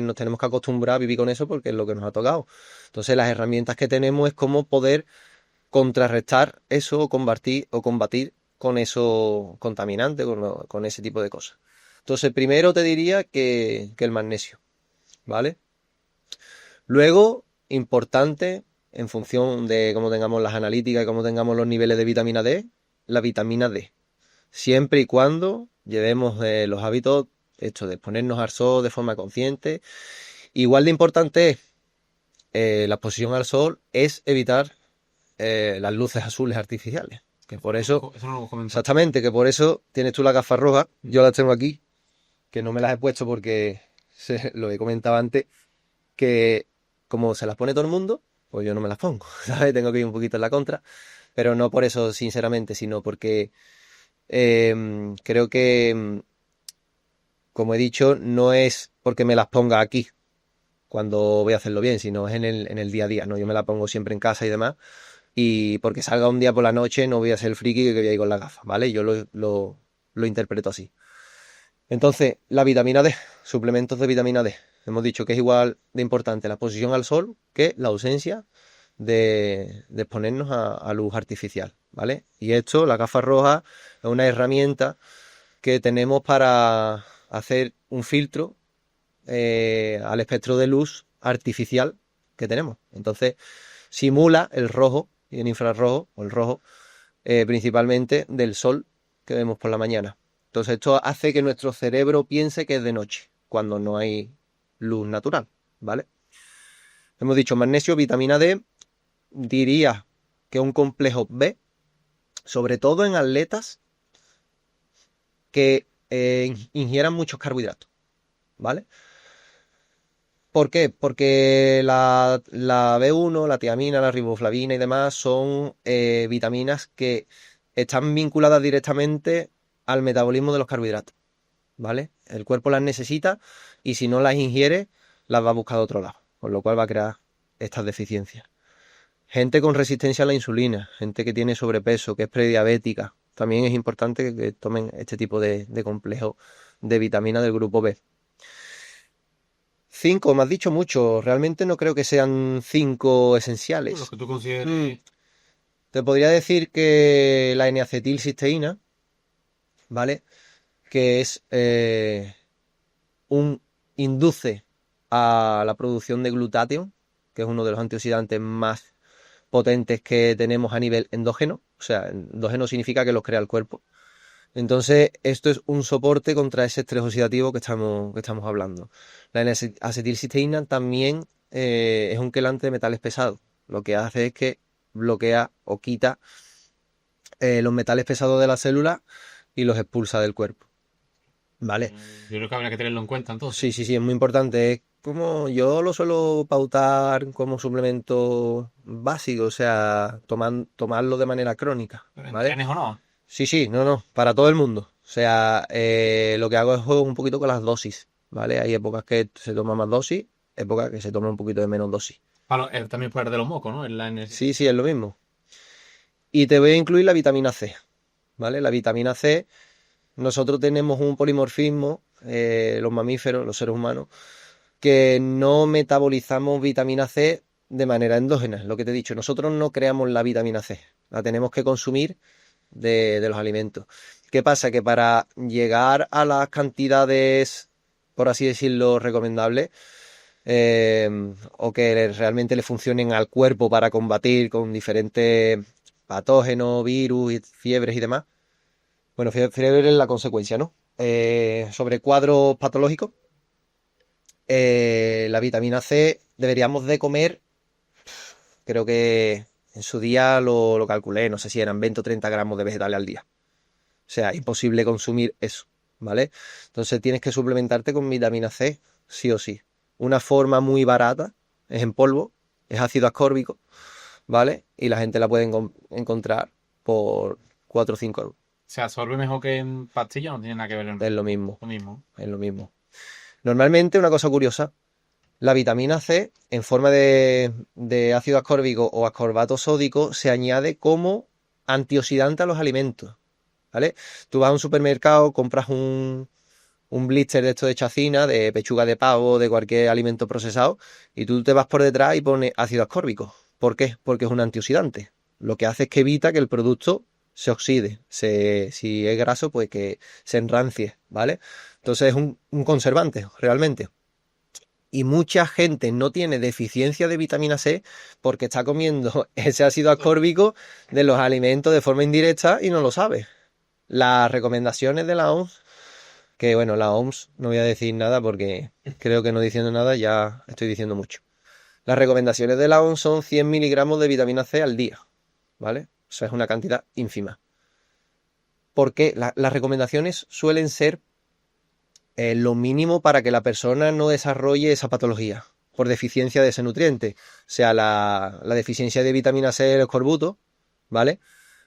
nos tenemos que acostumbrar a vivir con eso porque es lo que nos ha tocado. Entonces las herramientas que tenemos es cómo poder contrarrestar eso o combatir con esos contaminantes, con ese tipo de cosas. Entonces, primero te diría que el magnesio, ¿vale? Luego, importante, en función de cómo tengamos las analíticas y cómo tengamos los niveles de vitamina D, la vitamina D. Siempre y cuando llevemos los hábitos, esto de exponernos al sol de forma consciente. Igual de importante es la exposición al sol, es evitar las luces azules artificiales. Que por eso, Eso no lo hemos comentado. exactamente, que por eso tienes tú las gafas rojas, yo las tengo aquí, que no me las he puesto porque lo he comentado antes, que como se las pone todo el mundo, pues yo no me las pongo, ¿sabes? Tengo que ir un poquito en la contra, pero no por eso, sinceramente, sino porque creo que, como he dicho, no es porque me las ponga aquí cuando voy a hacerlo bien, sino es en el día a día, ¿no? Yo me la pongo siempre en casa y demás, y porque salga un día por la noche no voy a ser el friki que voy a ir con las gafas, ¿vale? Yo lo interpreto así. Entonces, la vitamina D, suplementos de vitamina D. Hemos dicho que es igual de importante la exposición al sol que la ausencia de exponernos a luz artificial, ¿vale? Y esto, la gafa roja, es una herramienta que tenemos para hacer un filtro al espectro de luz artificial que tenemos. Entonces, simula el rojo y el infrarrojo, o el rojo, principalmente del sol que vemos por la mañana. Entonces esto hace que nuestro cerebro piense que es de noche, cuando no hay luz natural, ¿vale? Hemos dicho magnesio, vitamina D, diría que un complejo B, sobre todo en atletas que ingieran muchos carbohidratos, ¿vale? ¿Por qué? Porque la B1, la tiamina, la riboflavina y demás son vitaminas que están vinculadas directamente al metabolismo de los carbohidratos, ¿vale? El cuerpo las necesita y si no las ingiere, las va a buscar de otro lado, con lo cual va a crear estas deficiencias. Gente con resistencia a la insulina, gente que tiene sobrepeso, que es prediabética, también es importante que tomen este tipo de complejo de vitamina del grupo B. 5, me has dicho mucho, realmente no creo que sean 5 Lo esenciales. que tú consideres. Te podría decir que la N-acetilcisteína, ¿vale? Que es un induce a la producción de glutatión, que es uno de los antioxidantes más potentes que tenemos a nivel endógeno. O sea, endógeno significa que los crea el cuerpo. Entonces, esto es un soporte contra ese estrés oxidativo que estamos hablando. La N-acetilcisteína también es un quelante de metales pesados. Lo que hace es que bloquea o quita los metales pesados de la célula y los expulsa del cuerpo. ¿Vale? Yo creo que habría que tenerlo en cuenta entonces. Sí, sí, sí, es muy importante. Es como yo lo suelo pautar como suplemento básico, o sea, tomarlo de manera crónica, Pero ¿vale? ¿entrenes o no? Sí, sí, no, para todo el mundo. O sea, lo que hago es juego un poquito con las dosis, ¿vale? Hay épocas que se toma más dosis, épocas que se toma un poquito de menos dosis. También puede de los mocos, ¿no? En la Sí, sí, es lo mismo. Y te voy a incluir la vitamina C, ¿vale? La vitamina C, nosotros tenemos un polimorfismo, los mamíferos, los seres humanos, que no metabolizamos vitamina C de manera endógena. Lo que te he dicho, nosotros no creamos la vitamina C, la tenemos que consumir de los alimentos. ¿Qué pasa? Que para llegar a las cantidades, por así decirlo, recomendables, o que realmente le funcionen al cuerpo para combatir con diferentes patógenos, virus, fiebres y demás. Bueno, fiebre es la consecuencia, ¿no? Sobre cuadros patológicos, la vitamina C deberíamos de comer, creo que En su día lo calculé, no sé si eran 20 o 30 gramos de vegetales al día. O sea, imposible consumir eso, ¿vale? Entonces tienes que suplementarte con vitamina C, sí o sí. Una forma muy barata es en polvo, es ácido ascórbico, ¿vale? Y la gente la puede encontrar por 4 o 5 euros. ¿Se absorbe mejor que en pastilla? No tiene nada que ver Es lo mismo, lo mismo. es lo mismo. Normalmente, una cosa curiosa, la vitamina C en forma de ácido ascórbico o ascorbato sódico se añade como antioxidante a los alimentos, ¿vale? Tú vas a un supermercado, compras un blister de esto de chacina, de pechuga de pavo, de cualquier alimento procesado, y tú te vas por detrás y pones ácido ascórbico. ¿Por qué? Porque es un antioxidante. Lo que hace es que evita que el producto se oxide. Si es graso, pues que se enrancie, ¿vale? Entonces es un conservante, realmente. Y mucha gente no tiene deficiencia de vitamina C porque está comiendo ese ácido ascórbico de los alimentos de forma indirecta y no lo sabe. Las recomendaciones de la OMS, que bueno, la OMS no voy a decir nada porque creo que no diciendo nada ya estoy diciendo mucho. Las recomendaciones de la OMS son 100 miligramos de vitamina C al día, ¿vale? Eso es una cantidad ínfima. Porque las recomendaciones suelen ser lo mínimo para que la persona no desarrolle esa patología por deficiencia de ese nutriente. O sea, la deficiencia de vitamina C, el escorbuto, ¿vale?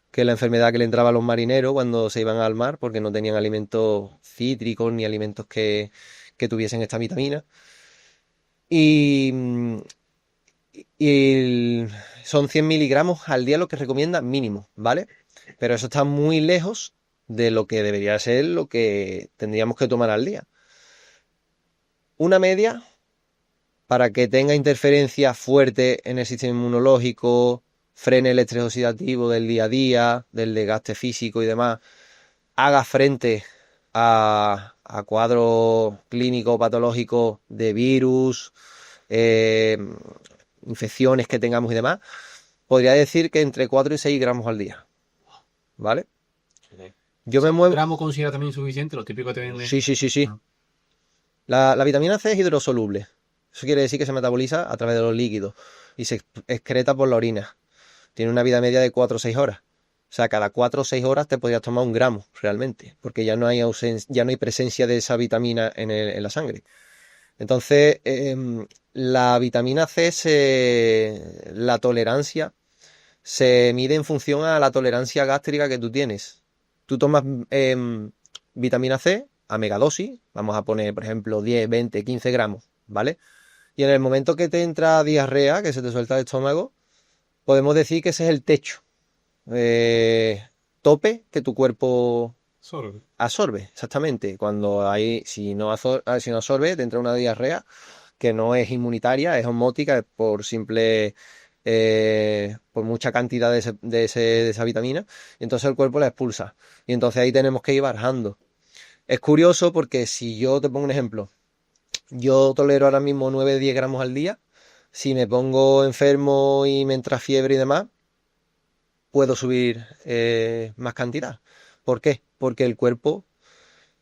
Que es la enfermedad que le entraba a los marineros cuando se iban al mar porque no tenían alimentos cítricos ni alimentos que tuviesen esta vitamina. Y, son 100 miligramos al día lo que recomienda mínimo, ¿vale? Pero eso está muy lejos de lo que debería ser lo que tendríamos que tomar al día. Una media para que tenga interferencia fuerte en el sistema inmunológico, frene el estrés oxidativo del día a día, del desgaste físico y demás, haga frente a cuadros clínicos patológicos de virus, infecciones que tengamos y demás, podría decir que entre 4 y 6 gramos al día, ¿vale? Yo me muevo... ¿Gramo considera también suficiente? Lo típico que te venden. Sí. La vitamina C es hidrosoluble. Eso quiere decir que se metaboliza a través de los líquidos y se excreta por la orina. Tiene una vida media de 4 o 6 horas. O sea, cada 4 o 6 horas te podrías tomar un gramo realmente, porque ya no hay presencia de esa vitamina en la sangre. Entonces, la vitamina C, la tolerancia, se mide en función a la tolerancia gástrica que tú tienes. Tú tomas vitamina C a megadosis, vamos a poner, por ejemplo, 10, 20, 15 gramos, ¿vale? Y en el momento que te entra diarrea, que se te suelta el estómago, podemos decir que ese es el techo, tope que tu cuerpo absorbe, exactamente. Si no absorbe, te entra una diarrea que no es inmunitaria, es osmótica, es por mucha cantidad de esa vitamina, y entonces el cuerpo la expulsa. Y entonces ahí tenemos que ir bajando. Es curioso porque si yo te pongo un ejemplo, yo tolero ahora mismo 9-10 gramos al día. Si me pongo enfermo y me entra fiebre y demás, puedo subir más cantidad. ¿Por qué? Porque el cuerpo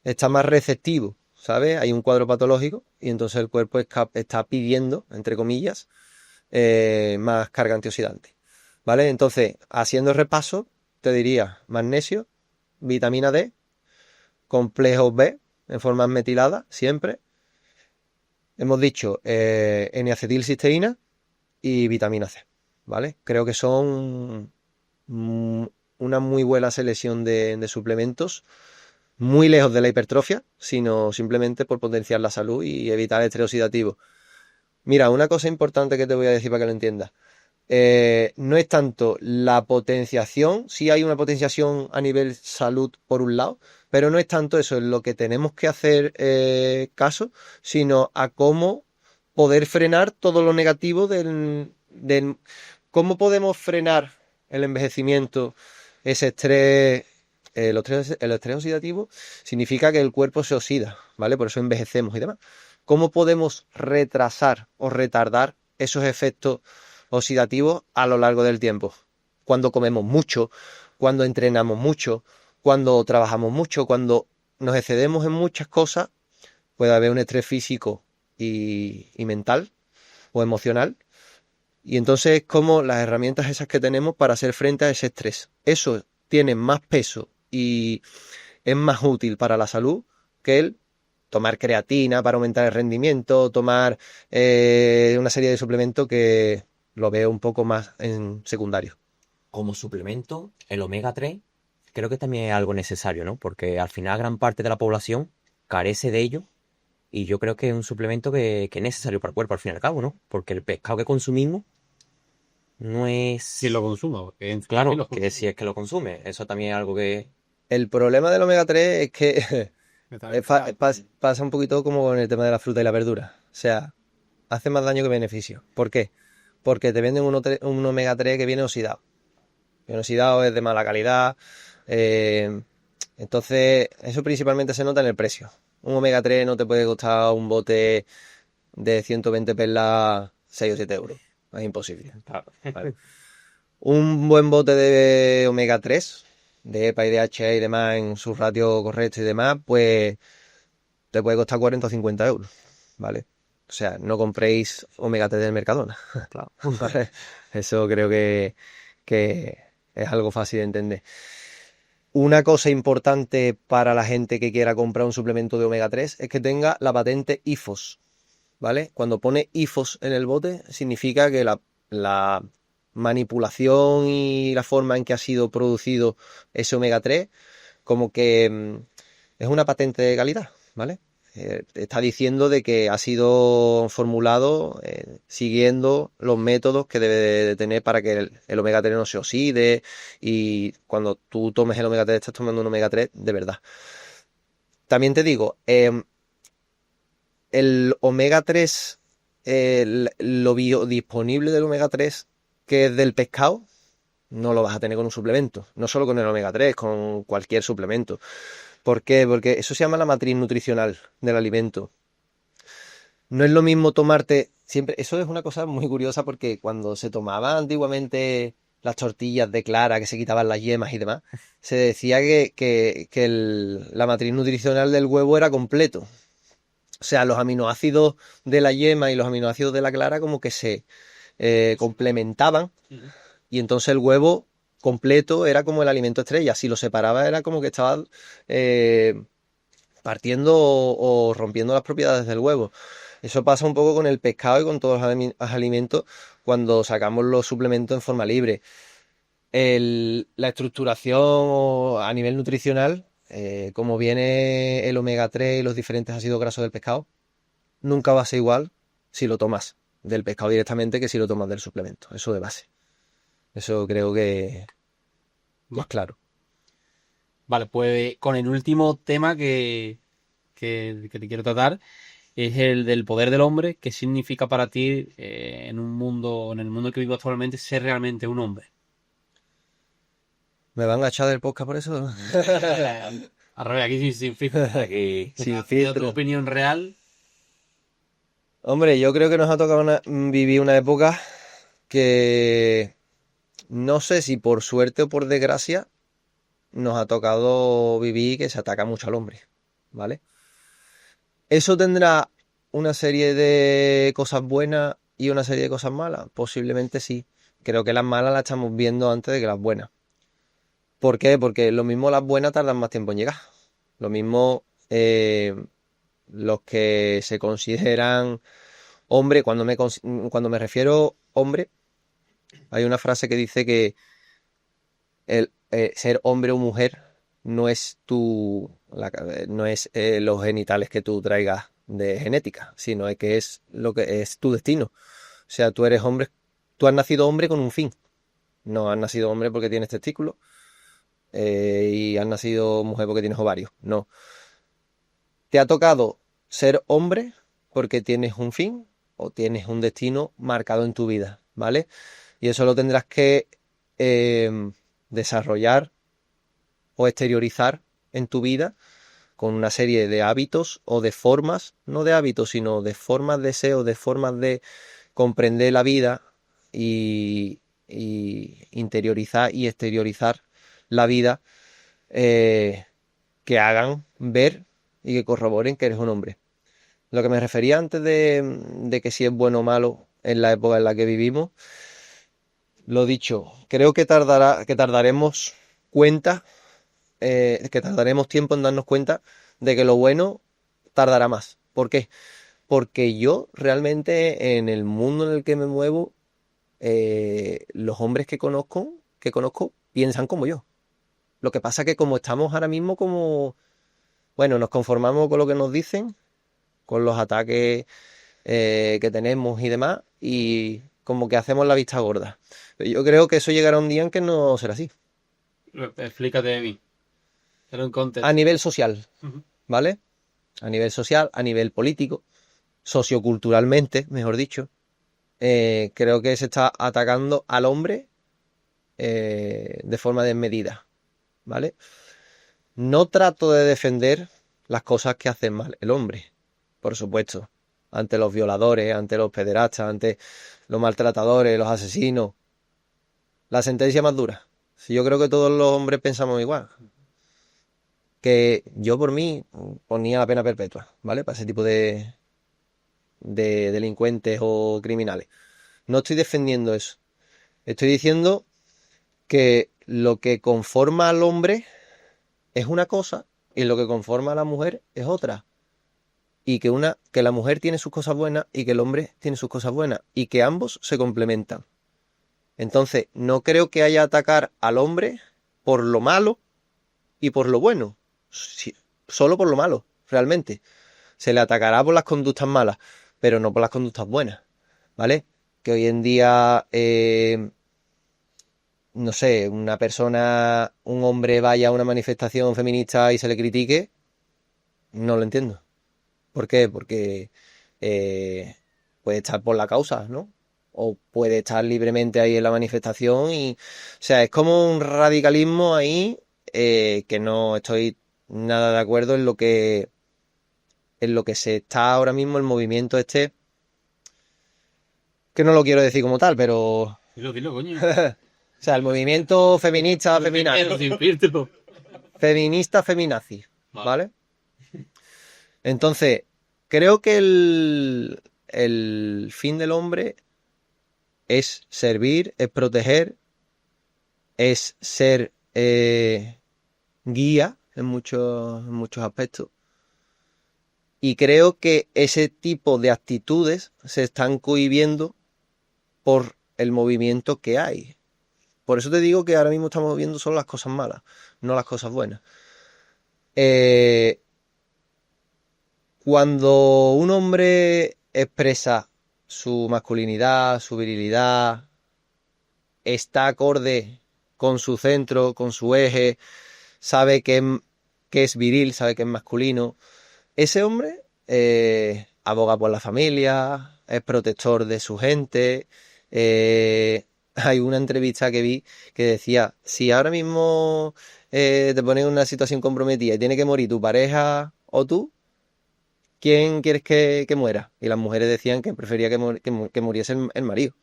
está más receptivo, ¿sabes? Hay un cuadro patológico y entonces el cuerpo está pidiendo, entre comillas, más carga antioxidante, ¿vale? Entonces, haciendo repaso, te diría magnesio, vitamina D, complejos B en forma metilada, siempre. Hemos dicho N-acetilcisteína y vitamina C, ¿vale? Creo que son una muy buena selección de suplementos, muy lejos de la hipertrofia, sino simplemente por potenciar la salud y evitar el estrés oxidativo. Mira, una cosa importante que te voy a decir para que lo entiendas. No es tanto la potenciación, sí hay una potenciación a nivel salud por un lado, pero no es tanto eso en lo que tenemos que hacer caso, sino a cómo poder frenar todo lo negativo cómo podemos frenar el envejecimiento, ese estrés. El estrés oxidativo significa que el cuerpo se oxida, ¿vale? Por eso envejecemos y demás. ¿Cómo podemos retrasar o retardar esos efectos oxidativos a lo largo del tiempo? Cuando comemos mucho, cuando entrenamos mucho, cuando trabajamos mucho, cuando nos excedemos en muchas cosas, puede haber un estrés físico y mental o emocional, Y entonces es como las herramientas esas que tenemos para hacer frente a ese estrés. Eso tiene más peso y es más útil para la salud que el tomar creatina para aumentar el rendimiento, tomar una serie de suplementos que lo veo un poco más en secundario. Como suplemento, el omega 3 creo que también es algo necesario, ¿no? Porque al final gran parte de la población carece de ello y yo creo que es un suplemento que es necesario para el cuerpo al fin y al cabo, ¿no? Porque el pescado que consumimos no es... Si lo consumo. Claro, que si es que lo consume, eso también es algo que... El problema del omega 3 es que Está pasa un poquito como con el tema de la fruta y la verdura. O sea, hace más daño que beneficio. ¿Por qué? Porque te venden un omega 3 que viene oxidado. Viene oxidado, es de mala calidad. Entonces, eso principalmente se nota en el precio. Un omega 3 no te puede costar un bote de 120 perlas 6 o 7 euros. Es imposible. Vale. Un buen bote de omega 3, de EPA y DHA y demás, en su ratio correcto y demás, pues te puede costar 40 o 50 euros, ¿vale? O sea, no compréis omega 3 del Mercadona. Claro. ¿Vale? Eso creo que es algo fácil de entender. Una cosa importante para la gente que quiera comprar un suplemento de omega 3 es que tenga la patente IFOS, ¿vale? Cuando pone IFOS en el bote, significa que la manipulación y la forma en que ha sido producido ese omega 3, como que es una patente de calidad, ¿vale? Está diciendo de que ha sido formulado siguiendo los métodos que debe de tener para que el omega 3 no se oxide, y cuando tú tomes el omega 3 estás tomando un omega 3 de verdad. También te digo, el omega 3, lo biodisponible del omega 3 que es del pescado, no lo vas a tener con un suplemento. No solo con el omega 3, con cualquier suplemento. ¿Por qué? Porque eso se llama la matriz nutricional del alimento. No es lo mismo tomarte siempre. Eso es una cosa muy curiosa, porque cuando se tomaba antiguamente las tortillas de clara, que se quitaban las yemas y demás, se decía que la matriz nutricional del huevo era completo. O sea, los aminoácidos de la yema y los aminoácidos de la clara como que se complementaban, y entonces el huevo completo era como el alimento estrella. Si lo separaba era como que estaba partiendo o rompiendo las propiedades del huevo. Eso pasa un poco con el pescado y con todos los alimentos cuando sacamos los suplementos en forma libre. La estructuración a nivel nutricional, como viene el omega 3 y los diferentes ácidos grasos del pescado, nunca va a ser igual si lo tomas del pescado directamente que si lo tomas del suplemento. Eso de base. Eso creo que es claro. Vale, pues con el último tema que te quiero tratar es el del poder del hombre. ¿Qué significa para ti en el mundo que vivo actualmente, ser realmente un hombre? ¿Me van a echar del podcast por eso? Al revés, aquí sin filtro. Aquí Sin tu filtro. opinión real. Hombre, yo creo que nos ha tocado vivir una época que no sé si por suerte o por desgracia nos ha tocado vivir que se ataca mucho al hombre, ¿vale? ¿Eso tendrá una serie de cosas buenas y una serie de cosas malas? Posiblemente sí. Creo que las malas las estamos viendo antes de que las buenas. ¿Por qué? Porque lo mismo las buenas tardan más tiempo en llegar. Lo mismo los que se consideran hombre, cuando me refiero hombre, hay una frase que dice que el ser hombre o mujer no es no es los genitales que tú traigas de genética, sino es que es lo que es tu destino. O sea, tú eres hombre, tú has nacido hombre con un fin. No has nacido hombre porque tienes testículos y has nacido mujer porque tienes ovarios. No. Te ha tocado ser hombre porque tienes un fin o tienes un destino marcado en tu vida, ¿vale? Y eso lo tendrás que desarrollar o exteriorizar en tu vida con una serie de hábitos o de formas, no de hábitos, sino de formas de ser o de formas de comprender la vida y interiorizar y exteriorizar la vida, que hagan ver y que corroboren que eres un hombre. Lo que me refería antes de que si es bueno o malo en la época en la que vivimos. Lo dicho, creo que tardaremos tiempo en darnos cuenta de que lo bueno tardará más. ¿Por qué? Porque yo realmente en el mundo en el que me muevo, los hombres que conozco piensan como yo. Lo que pasa que como estamos ahora mismo bueno, nos conformamos con lo que nos dicen, con los ataques que tenemos y demás, y como que hacemos la vista gorda. Pero yo creo que eso llegará un día en que no será así. Explícate de mí. Era un contexto. A nivel social, Ujú. ¿vale? A nivel social, a nivel político, socioculturalmente, mejor dicho, creo que se está atacando al hombre de forma desmedida, ¿vale? No trato de defender las cosas que hacen mal el hombre, por supuesto, ante los violadores, ante los pederastas, ante los maltratadores, los asesinos. La sentencia más dura. Si yo creo que todos los hombres pensamos igual. Que yo por mí ponía la pena perpetua, ¿vale? Para ese tipo de delincuentes o criminales. No estoy defendiendo eso. Estoy diciendo que lo que conforma al hombre es una cosa y lo que conforma a la mujer es otra. Y que la mujer tiene sus cosas buenas y que el hombre tiene sus cosas buenas y que ambos se complementan. Entonces, no creo que haya atacar al hombre por lo malo y por lo bueno. Solo por lo malo, realmente. Se le atacará por las conductas malas, pero no por las conductas buenas, ¿vale? Que hoy en día, no sé, un hombre vaya a una manifestación feminista y se le critique, no lo entiendo. ¿Por qué? Porque puede estar por la causa, ¿no? O puede estar libremente ahí en la manifestación o sea, es como un radicalismo ahí que no estoy nada de acuerdo en lo que se está ahora mismo el movimiento este, que no lo quiero decir como tal, pero Dilo, coño. o sea, el movimiento feminista feminazi, ¿vale? Entonces, creo que el fin del hombre es servir, es proteger, es ser guía en muchos aspectos. Y creo que ese tipo de actitudes se están cohibiendo por el movimiento que hay. Por eso te digo que ahora mismo estamos viendo solo las cosas malas, no las cosas buenas. Cuando un hombre expresa su masculinidad, su virilidad, está acorde con su centro, con su eje, sabe que es viril, sabe que es masculino, ese hombre aboga por la familia, es protector de su gente. Hay una entrevista que vi que decía, si ahora mismo te pones en una situación comprometida y tiene que morir tu pareja o tú, ¿quién quieres que muera? Y las mujeres decían que prefería que muriese el marido.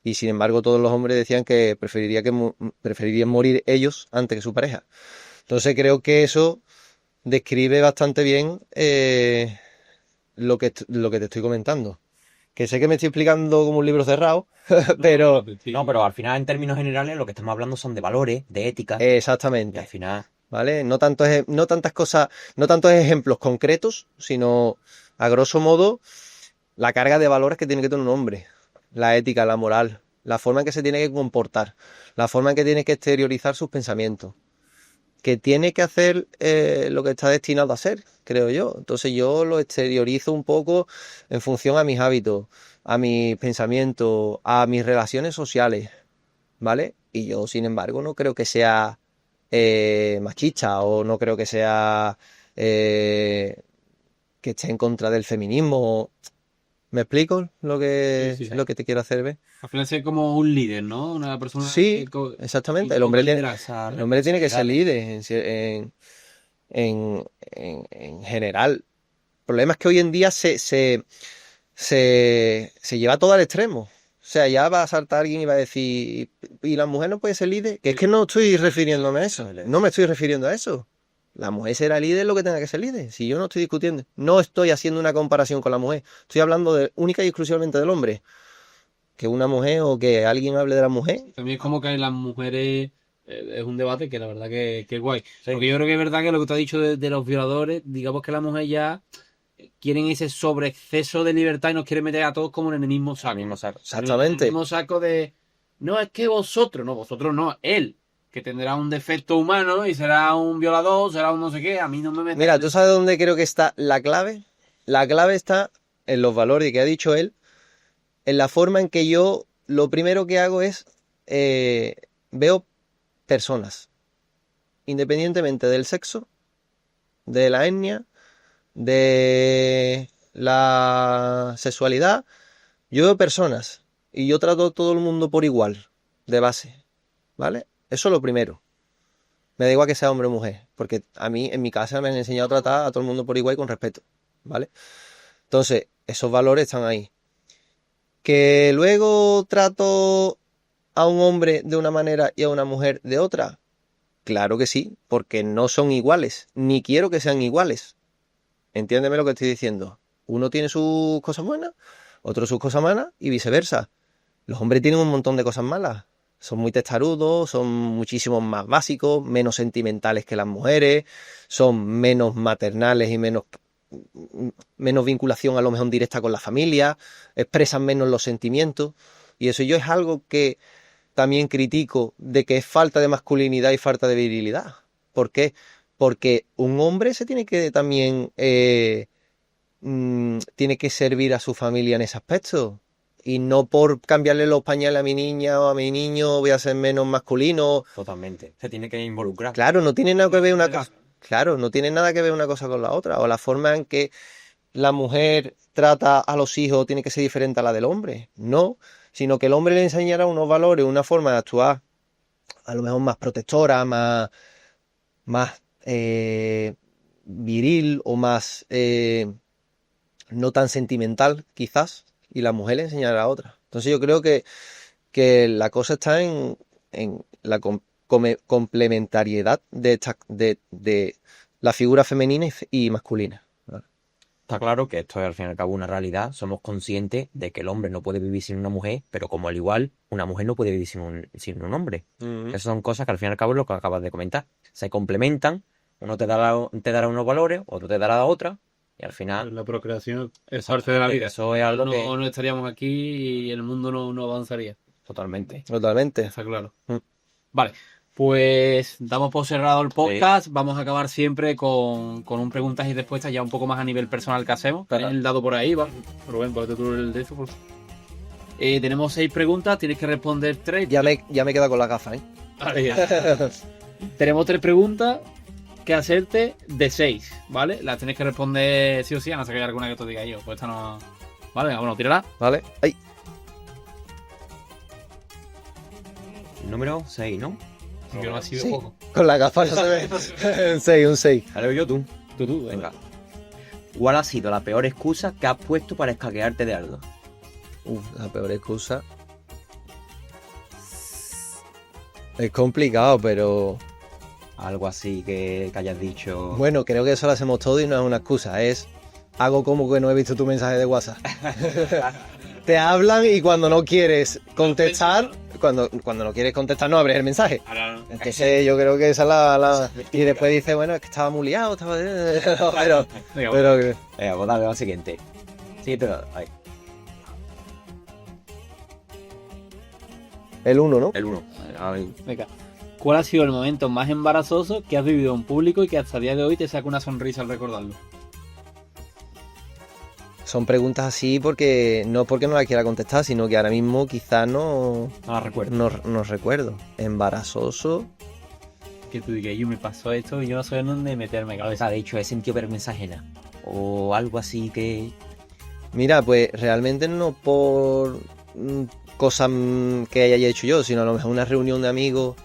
Y sin embargo todos los hombres decían que preferirían morir ellos antes que su pareja. Entonces creo que eso describe bastante bien lo que te estoy comentando. Que sé que me estoy explicando como un libro cerrado, pero... No, pero al final, en términos generales, lo que estamos hablando son de valores, de ética. Y Exactamente. al final, ¿Vale? No tantas cosas, no tantos ejemplos concretos, sino a grosso modo la carga de valores que tiene que tener un hombre, la ética, la moral, la forma en que se tiene que comportar, la forma en que tiene que exteriorizar sus pensamientos, que tiene que hacer lo que está destinado a hacer, creo yo. Entonces yo lo exteriorizo un poco en función a mis hábitos, a mis pensamientos, a mis relaciones sociales, ¿vale? Y yo, sin embargo, no creo que sea machista o no creo que sea que esté en contra del feminismo. ¿Me explico lo que, Sí. lo que te quiero hacer ver? Al final ser como un líder, ¿no? Una persona Sí, que exactamente. que El hombre lidera. tiene que ser líder en general. El problema es que hoy en día se lleva todo al extremo. O sea, ya va a saltar alguien y va a decir, ¿y la mujer no puede ser líder? Que es que no estoy refiriéndome a eso. No me estoy refiriendo a eso. La mujer será líder lo que tenga que ser líder. Si yo no estoy discutiendo, no estoy haciendo una comparación con la mujer. Estoy hablando única y exclusivamente del hombre. que una mujer o que alguien hable de la mujer. También es como que las mujeres es un debate que la verdad que es guay. Porque yo creo que es verdad que lo que te has dicho de los violadores, digamos que las mujeres ya quieren ese sobreexceso de libertad y nos quieren meter a todos como en el mismo saco. Exactamente. En el mismo saco de, no, es que vosotros no, él, que tendrá un defecto humano y será un violador, será un no sé qué, a mí no me metes. Mira, ¿tú sabes dónde creo que está la clave? La clave está en los valores que ha dicho él, en la forma en que yo lo primero que hago es veo personas, independientemente del sexo, de la etnia, de la sexualidad, yo veo personas y yo trato a todo el mundo por igual, de base, ¿vale? Eso es lo primero. Me da igual que sea hombre o mujer, porque a mí en mi casa me han enseñado a tratar a todo el mundo por igual y con respeto, ¿vale? Entonces, esos valores están ahí. Que luego trato a un hombre de una manera y a una mujer de otra. Claro que sí, porque no son iguales, ni quiero que sean iguales. Entiéndeme lo que estoy diciendo. Uno tiene sus cosas buenas, otro sus cosas malas y viceversa. Los hombres tienen un montón de cosas malas. Son muy testarudos, son muchísimo más básicos, menos sentimentales que las mujeres, son menos maternales y menos vinculación a lo mejor directa con la familia, expresan menos los sentimientos. Y eso yo es algo que también critico, de que es falta de masculinidad y falta de virilidad. ¿Por qué? Porque un hombre se tiene que también tiene que servir a su familia en ese aspecto. Y no por cambiarle los pañales a mi niña o a mi niño voy a ser menos masculino. Totalmente. Se tiene que involucrar. Claro, no tiene nada que ver una cosa. Claro, no tiene nada que ver una cosa con la otra. O la forma en que la mujer trata a los hijos tiene que ser diferente a la del hombre. No, sino que el hombre le enseñará unos valores, una forma de actuar a lo mejor más protectora, más viril o más no tan sentimental, quizás, y la mujer le enseñará a otra. Entonces yo creo que la cosa está en la complementariedad de la figura femenina y masculina. Está claro que esto es al fin y al cabo una realidad. Somos conscientes de que el hombre no puede vivir sin una mujer, pero como al igual, una mujer no puede vivir sin un hombre. Esas son cosas que al fin y al cabo es lo que acabas de comentar. Se complementan, uno te dará unos valores, otro te dará otra, y al final... La procreación es parte de la vida. Eso es algo que... No estaríamos aquí y el mundo no avanzaría. Totalmente. Totalmente. Está claro. Vale, pues damos por cerrado el podcast. Sí. Vamos a acabar siempre con un preguntas y respuestas ya un poco más a nivel personal que hacemos. Tienes el dado por ahí, va. Rubén, ponte tú el de eso. Tenemos 6 preguntas, tienes que responder 3. Ya me he quedado con la gafa, ¿eh? Vale, ya. Tenemos 3 preguntas que hacerte de 6, ¿vale? Las tienes que responder sí o sí, a no ser que haya alguna que te diga yo. Pues esta no... Vale, bueno, tírala. Vale. ¡Ay! Número 6, ¿no? Yo no así sí. poco. Con la gafa no se ve. un 6. Dale yo tú. Tú, venga. ¿Cuál ha sido la peor excusa que has puesto para escaquearte de algo? La peor excusa. Es complicado, pero... Algo así que hayas dicho... Bueno, creo que eso lo hacemos todo y no es una excusa. Es... Hago como que no he visto tu mensaje de WhatsApp. Te hablan y cuando no quieres contestar... Cuando no quieres contestar no abres el mensaje. Entonces yo creo que esa es la... Y después dice, bueno, es que estaba muy liado, estaba... pero... Venga, pues dale, va siguiente. Siguiente, ahí. El 1, ¿no? El 1. Venga. ¿Cuál ha sido el momento más embarazoso que has vivido en público y que hasta el día de hoy te saca una sonrisa al recordarlo? Son preguntas así porque no las quiera contestar, sino que ahora mismo quizás no las recuerdo. No recuerdo. Embarazoso. Que tú digas, yo me pasó esto y yo no sé dónde meterme, cabeza. De hecho, he sentido vergüenza ajena. O algo así que... Mira, pues realmente no por cosas que haya hecho yo, sino a lo mejor una reunión de amigos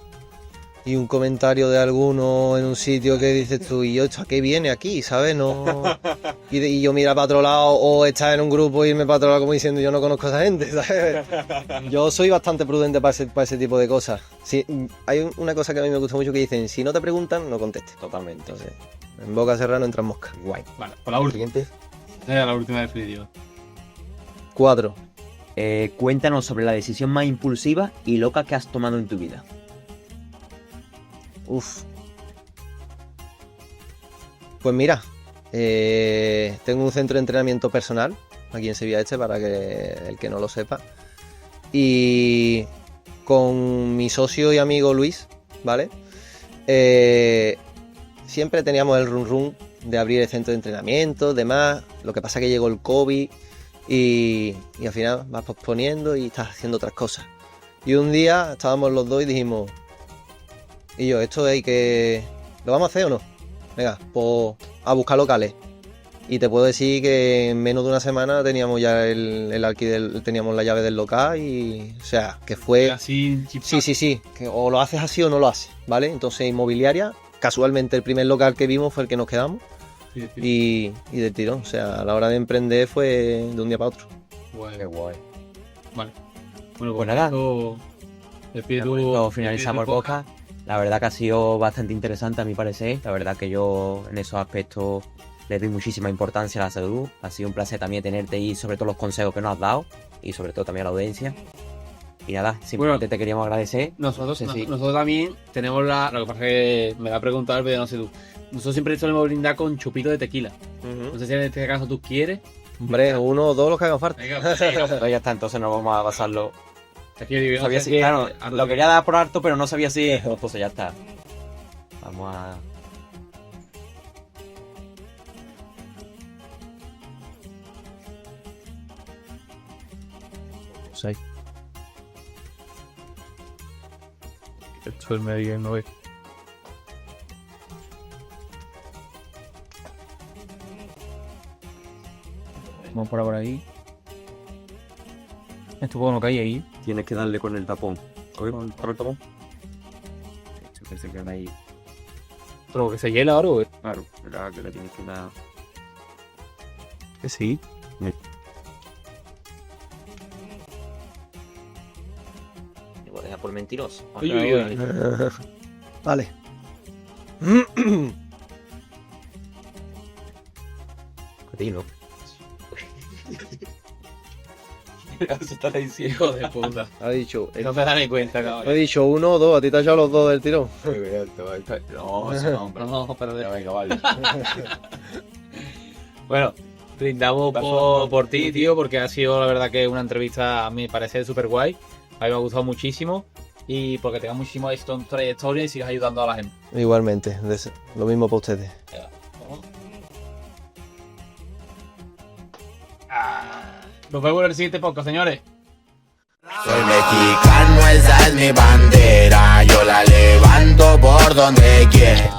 y un comentario de alguno en un sitio que dices tú, y yo, ¿esto a qué viene aquí? ¿Sabes? No... Y yo mira para otro lado, o estar en un grupo y irme para otro lado como diciendo, yo no conozco a esa gente, ¿sabes? Yo soy bastante prudente para ese tipo de cosas. Sí, hay una cosa que a mí me gusta mucho que dicen, si no te preguntan, no contestes. Totalmente. Entonces, en boca cerrada no entran moscas. Guay. Vale, por la última. Siguiente. La última definitiva. 4. Cuéntanos sobre la decisión más impulsiva y loca que has tomado en tu vida. Uf. Pues mira, tengo un centro de entrenamiento personal aquí en Sevilla Este, para que el que no lo sepa. Y con mi socio y amigo Luis, ¿vale? Siempre teníamos el run de abrir el centro de entrenamiento, demás. Lo que pasa es que llegó el COVID y al final vas posponiendo y estás haciendo otras cosas. Y un día estábamos los dos y dijimos, y yo, esto hay que... ¿Lo vamos a hacer o no? Venga, pues a buscar locales. Y te puedo decir que en menos de una semana teníamos ya teníamos la llave del local y... O sea, que fue... Así, Sí, que o lo haces así o no lo haces, ¿vale? Entonces, inmobiliaria, casualmente el primer local que vimos fue el que nos quedamos y de tirón. O sea, a la hora de emprender fue de un día para otro. Qué guay. Vale. Bueno, Pues nada. Finalizamos Finalizamos el podcast. La verdad que ha sido bastante interesante a mi parecer. La verdad que yo en esos aspectos le doy muchísima importancia a la salud. Ha sido un placer también tenerte y sobre todo los consejos que nos has dado y sobre todo también a la audiencia. Y nada, simplemente te queríamos agradecer. Nosotros Sí. también tenemos lo que pasa es que me va a preguntar, pero no sé tú. Nosotros siempre solemos brindar con chupito de tequila. No sé si en este caso tú quieres. Hombre, uno o dos los que hagan falta. Pero ya está, entonces nos vamos a pasarlo. Es que yo digo, No sabía no sé si, qué- claro, lo quería dar por harto, pero no sabía si. Entonces ya está. Vamos a. Esto es medio no es. Vamos por ahí. Esto puedo no caer ahí. Tienes que darle con el tapón. ¿Con el tapón? Esto que se queda ahí. Pero que se hiela ahora, güey. Claro, ¿verdad? Que le tienes que dar. Que sí. Me voy a dejar por mentiroso. Uy, uy, uy. Vale. Cotino. Se está diciendo, hijo de puta. Ha dicho, No me da ni cuenta, cabrón. he dicho uno o dos, a ti te ha echado los dos del tirón. No, eso no, hombre. No, pero Ya, venga, vale. bueno, brindamos por ti, tío, porque ha sido la verdad que una entrevista a mi parecer súper guay. A mí me ha gustado muchísimo y porque tengas muchísimo éxito en tu trayectoria y sigas ayudando a la gente. Igualmente, lo mismo para ustedes. Nos vemos en el siguiente podcast, señores. Soy mexicano, esa es mi bandera. Yo la levanto por donde quiera.